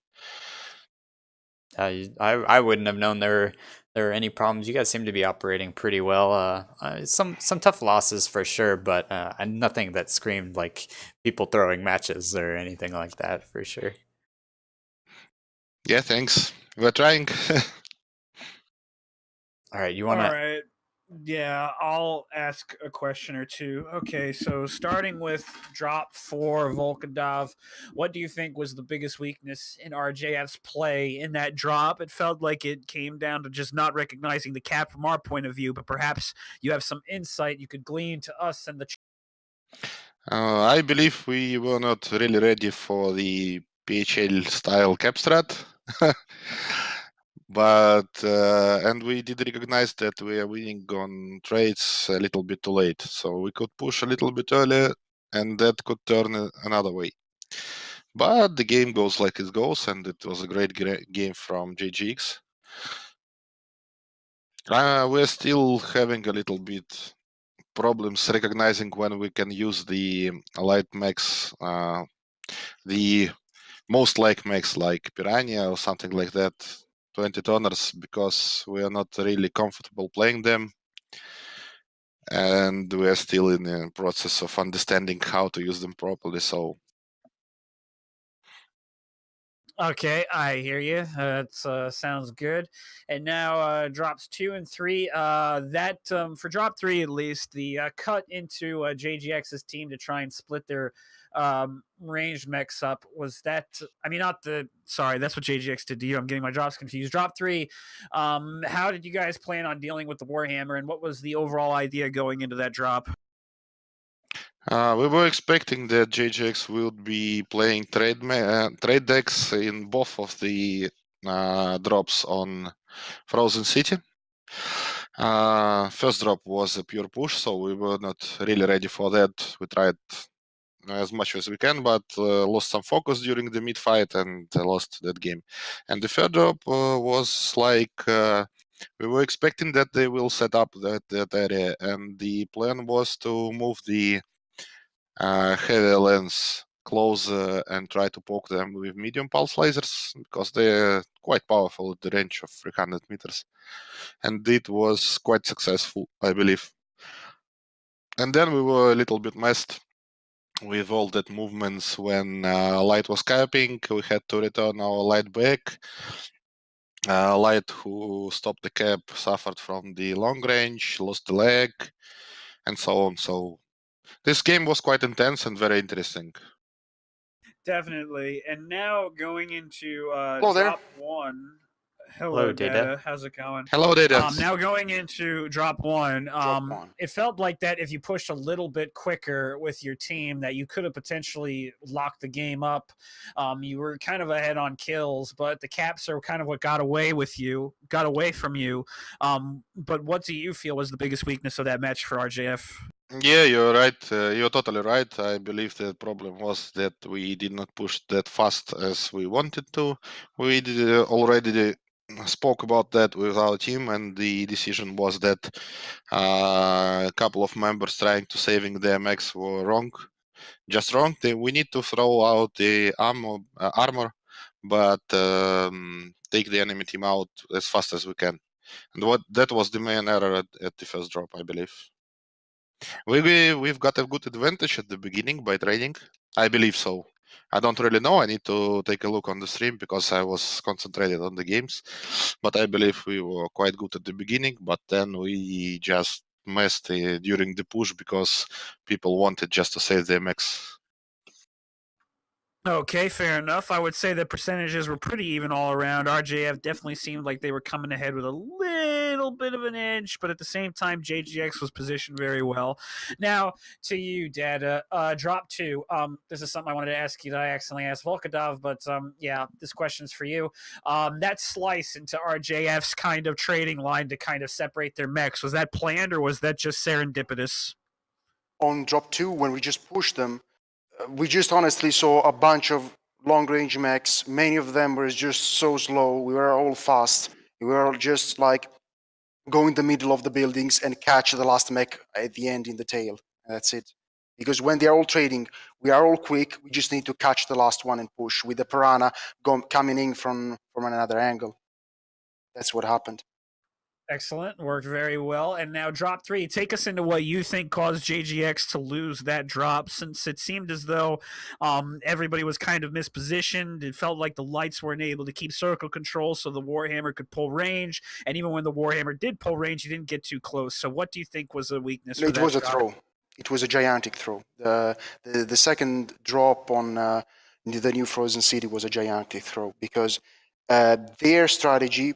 S1: I wouldn't have known there were any problems. You guys seem to be operating pretty well. Some tough losses for sure, but nothing that screamed like people throwing matches or anything like that for sure.
S3: Yeah, thanks. We're trying.
S1: All right, you
S2: All
S1: want to?
S2: right. Yeah, I'll ask a question or two. Okay, so starting with drop 4, Volkadov, what do you think was the biggest weakness in RJF's play in that drop? It felt like it came down to just not recognizing the cap from our point of view, but perhaps you have some insight you could glean to us and the.
S3: I believe we were not really ready for the PHL style cap strat. But and we did recognize that we are winning on trades a little bit too late, so we could push a little bit earlier, and that could turn another way. But the game goes like it goes, and it was a great game from JGX. We're still having a little bit problems recognizing when we can use the light max, the most like max like Piranha or something like that, 20 toners, because we are not really comfortable playing them. And we are still in the process of understanding how to use them properly. So
S2: Okay, I hear you. That sounds good. And now drops 2 and 3. That for drop 3 at least, the cut into JGX's team to try and split their ranged mechs up was that. I mean, not the. Sorry, that's what JGX did to you. I'm getting my drops confused. Drop 3. How did you guys plan on dealing with the Warhammer, and what was the overall idea going into that drop?
S3: we were expecting that JGX would be playing trade decks in both of the drops on Frozen City. First drop was a pure push, so we were not really ready for that. We tried as much as we can, but lost some focus during the mid fight and lost that game. And the third drop was like we were expecting that they will set up that area, and the plan was to move the heavy lens closer and try to poke them with medium pulse lasers because they're quite powerful at the range of 300 meters. And it was quite successful, I believe. And then we were a little bit messed with all that movements when light was capping. We had to return our light back. Light, who stopped the cap, suffered from the long range, lost the leg, and so on. So this game was quite intense and very interesting.
S2: Definitely. And now going into
S4: Hello there.
S2: drop 1. Hello,
S1: Hello, Data.
S2: Data. How's it going?
S3: Hello, Data.
S2: Now going into drop 1,
S4: Drop 1.
S2: it felt like that if you pushed a little bit quicker with your team, that you could have potentially locked the game up. You were kind of ahead on kills, but the caps are kind of what got away from you. But what do you feel was the biggest weakness of that match for RJF?
S3: Yeah, you're right. You're totally right. I believe the problem was that we did not push that fast as we wanted to. We already spoke about that with our team, and the decision was that a couple of members trying to saving their mechs were wrong, just wrong. We need to throw out the armor, but take the enemy team out as fast as we can. And that was the main error at the first drop, I believe. We've got a good advantage at the beginning by trading. I believe so. I don't really know. I need to take a look on the stream because I was concentrated on the games. But I believe we were quite good at the beginning, but then we just messed during the push because people wanted just to save their mechs.
S2: Okay, fair enough. I would say the percentages were pretty even all around. RJF definitely seemed like they were coming ahead with a little bit of an edge, but at the same time, JGX was positioned very well. Now, to you, Dada, drop 2. This is something I wanted to ask you that I accidentally asked Volkadov, but yeah, this question's for you. That slice into RJF's kind of trading line to kind of separate their mechs, was that planned or was that just serendipitous?
S4: On drop 2, when we just pushed them, we just honestly saw a bunch of long-range mechs. Many of them were just so slow. We were all fast. We were all just like go in the middle of the buildings and catch the last mech at the end in the tail. And that's it. Because when they're all trading, we are all quick. We just need to catch the last one and push with the Piranha coming in from another angle. That's what happened.
S2: Excellent. Worked very well. And now drop 3. Take us into what you think caused JGX to lose that drop, since it seemed as though everybody was kind of mispositioned. It felt like the lights weren't able to keep circle control so the Warhammer could pull range. And even when the Warhammer did pull range, he didn't get too close. So what do you think was a weakness for
S4: It
S2: that
S4: was a
S2: drop?
S4: throw. It was a gigantic throw. The second drop on the new Frozen City was a gigantic throw because their strategy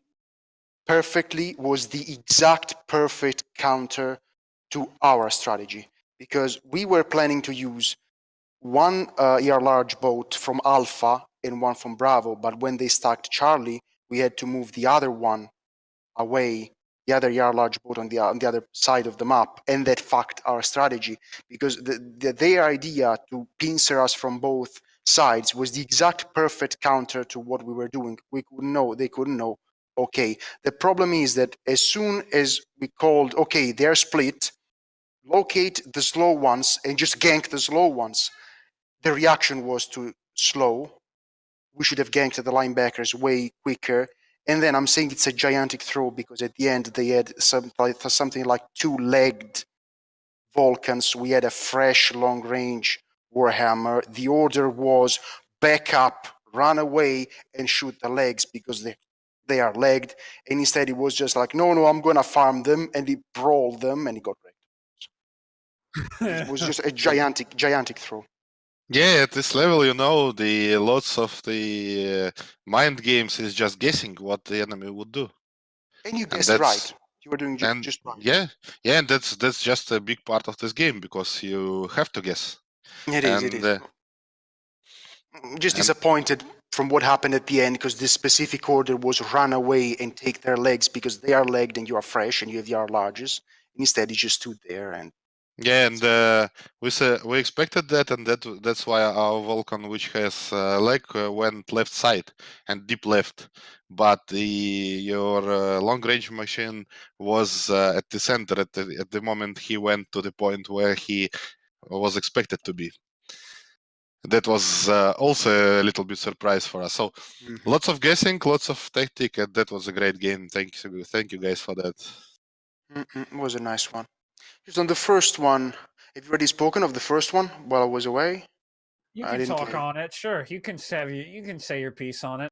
S4: perfectly was the exact perfect counter to our strategy, because we were planning to use one ER large boat from Alpha and one from Bravo, but when they stacked Charlie, we had to move the other one away, the other ER large boat on the other side of the map, and that fucked our strategy, because their idea to pincer us from both sides was the exact perfect counter to what we were doing. We couldn't know, they couldn't know. Okay, the problem is that as soon as we called, okay, they're split, locate the slow ones and just gank the slow ones, the reaction was too slow. We should have ganked the linebackers way quicker. And then I'm saying it's a gigantic throw because at the end they had something like 2-legged Vulcans. We had a fresh long-range Warhammer. The order was back up, run away, and shoot the legs because they are legged. And instead it was just like, no, I'm going to farm them. And he brawled them and he got wrecked. It was just a gigantic throw.
S3: Yeah, at this level, the lots of the mind games is just guessing what the enemy would do.
S4: And you guessed right. You were doing just right.
S3: Yeah, and that's just a big part of this game because you have to guess.
S4: It is. Just disappointed from what happened at the end, because this specific order was run away and take their legs because they are legged and you are fresh and you have your larges. Instead, he just stood there and.
S3: Yeah, and we expected that, and that's why our Vulcan, which has leg, went left side and deep left, but your long range machine was at the center at the moment he went to the point where he was expected to be. That was also a little bit surprise for us. So lots of guessing, lots of tactic, and that was a great game. Thank you guys for that.
S4: It was a nice one. Just on the first one, have you already spoken of the first one while I was away?
S2: You can talk on it, sure. You can say your piece on it.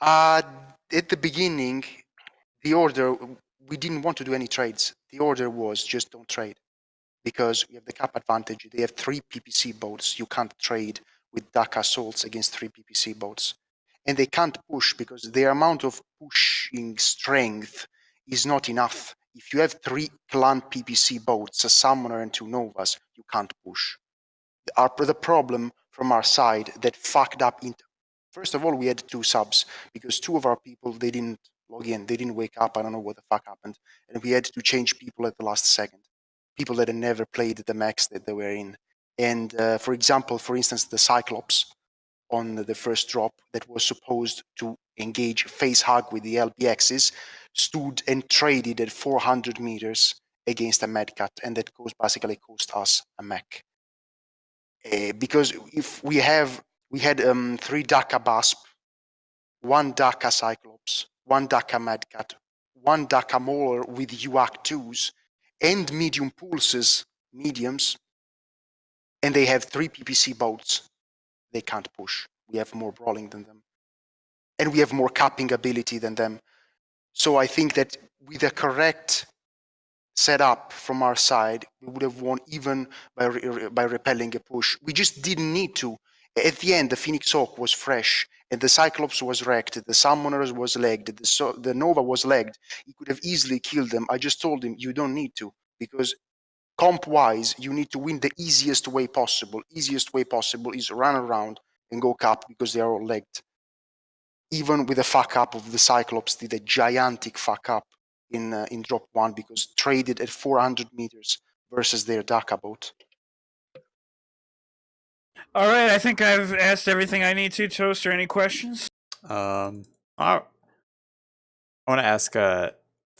S4: At the beginning, the order, we didn't want to do any trades. The order was just don't trade, because you have the cap advantage. They have 3 PPC boats. You can't trade with DAC assaults against 3 PPC boats. And they can't push because their amount of pushing strength is not enough. If you have 3 clan PPC boats, a summoner and 2 novas, you can't push. The problem from our side that fucked up, first of all, we had 2 subs because 2 of our people, they didn't log in, they didn't wake up, I don't know what the fuck happened, and we had to change people at the last second, people that had never played the max that they were in. And for instance, the Cyclops on the first drop that was supposed to engage face hug with the LBXs stood and traded at 400 meters against a Medcat, and that basically cost us a mech. Because if we had 3 Daka Basp, 1 Daka Cyclops, 1 Daka Medcat, 1 Daka Mauler with UAC 2s, and medium pulses, mediums, and they have 3 PPC boats, they can't push. We have more brawling than them. And we have more capping ability than them. So I think that with the correct setup from our side, we would have won even by repelling a push. We just didn't need to. At the end, the Phoenix Hawk was fresh, and the Cyclops was wrecked, the Summoners was legged, the Nova was legged. He could have easily killed them. I just told him, you don't need to, because comp-wise, you need to win the easiest way possible. Easiest way possible is run around and go cap because they are all legged. Even with the fuck up of the Cyclops, did a gigantic fuck up in drop 1 because traded at 400 meters versus their Daka boat.
S2: All right, I think I've asked everything I need to. Toaster, any questions?
S1: I want to ask I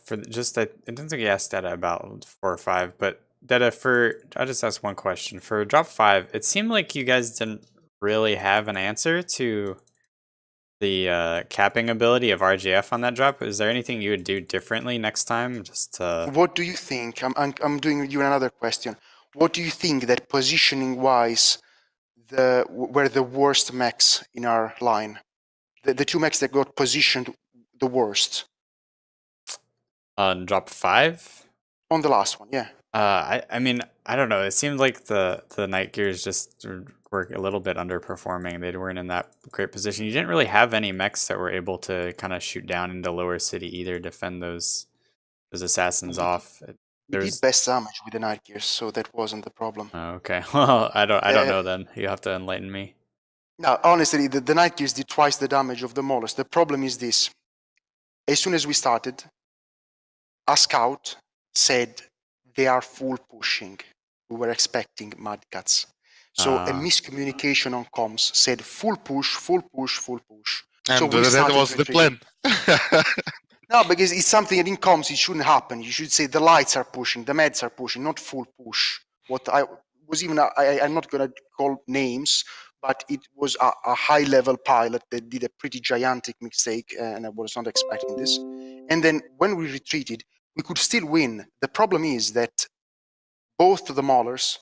S1: didn't think you asked Data about 4 or 5, but Data, I'll just ask one question. For drop 5, it seemed like you guys didn't really have an answer to the capping ability of RJF on that drop. Is there anything you would do differently next time? Just
S4: What do you think? I'm doing you another question. What do you think that positioning wise were the worst mechs in our line? The two mechs that got positioned the worst
S1: on drop 5?
S4: on the last one, yeah.
S1: I mean, I don't know. It seemed like the Night Gears just were a little bit underperforming. They weren't in that great position. You didn't really have any mechs that were able to kind of shoot down into lower city either, defend those assassins off.
S4: We did best damage with the Night Gears, so that wasn't the problem.
S1: Oh, okay. Well, I don't know then. You have to enlighten me.
S4: No, honestly, the Night Gears did twice the damage of the Maulers. The problem is this. As soon as we started, a scout said they are full pushing. We were expecting Mad Cats. So a miscommunication on comms said full push, full push, full push.
S3: And
S4: so
S3: that was the plan.
S4: No, because it's something that in comms it shouldn't happen. You should say the lights are pushing, the meds are pushing, not full push. What I was even, I'm not going to call names, but it was a high-level pilot that did a pretty gigantic mistake, and I was not expecting this. And then when we retreated, we could still win. The problem is that both the Maulers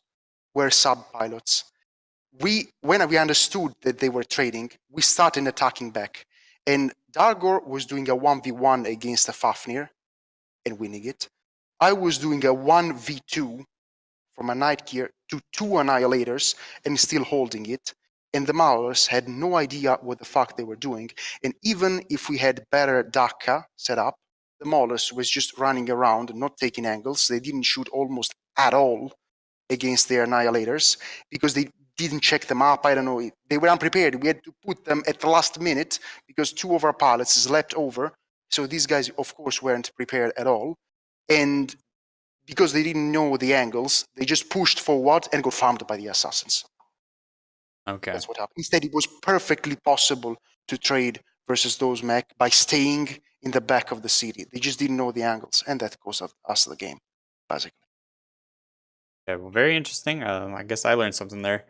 S4: were sub-pilots. When we understood that they were trading, we started attacking back. And Jaguar was doing a 1v1 against a Fafnir and winning it. I was doing a 1v2 from a Night Gear to 2 Annihilators and still holding it. And the Maulers had no idea what the fuck they were doing. And even if we had better DACA set up, the Maulers was just running around and not taking angles. They didn't shoot almost at all against their Annihilators because they didn't check them up. I don't know. They were unprepared. We had to put them at the last minute because 2 of our pilots slept over. So these guys, of course, weren't prepared at all. And because they didn't know the angles, they just pushed forward and got farmed by the assassins.
S1: Okay.
S4: That's what happened. Instead, it was perfectly possible to trade versus those mech by staying in the back of the city. They just didn't know the angles, and that cost us the game, basically.
S1: Yeah, well, very interesting. I guess I learned something there.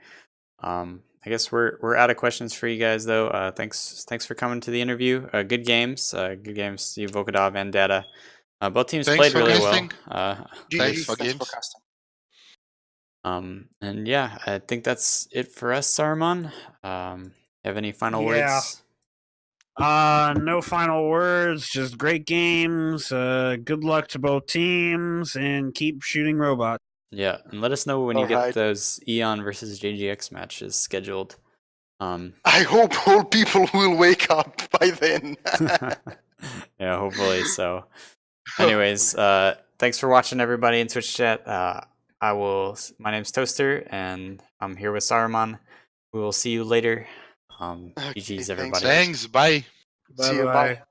S1: I guess we're out of questions for you guys though. Thanks for coming to the interview. Good games. Good games. You, Volkodov and Data. Both teams played really well.
S3: Thanks for
S4: casting.
S1: And yeah, I think that's it for us, Saruman. Have any final words?
S2: No final words, just great games. Good luck to both teams and keep shooting robots.
S1: Yeah, and let us know when you get those Eon versus JGX matches scheduled.
S4: I hope all people will wake up by then.
S1: Yeah, hopefully so. Anyways, thanks for watching, everybody in Twitch chat. My name's Toaster, and I'm here with Saruman. We will see you later. GG's, everybody.
S3: Thanks, bye.
S4: See you, bye.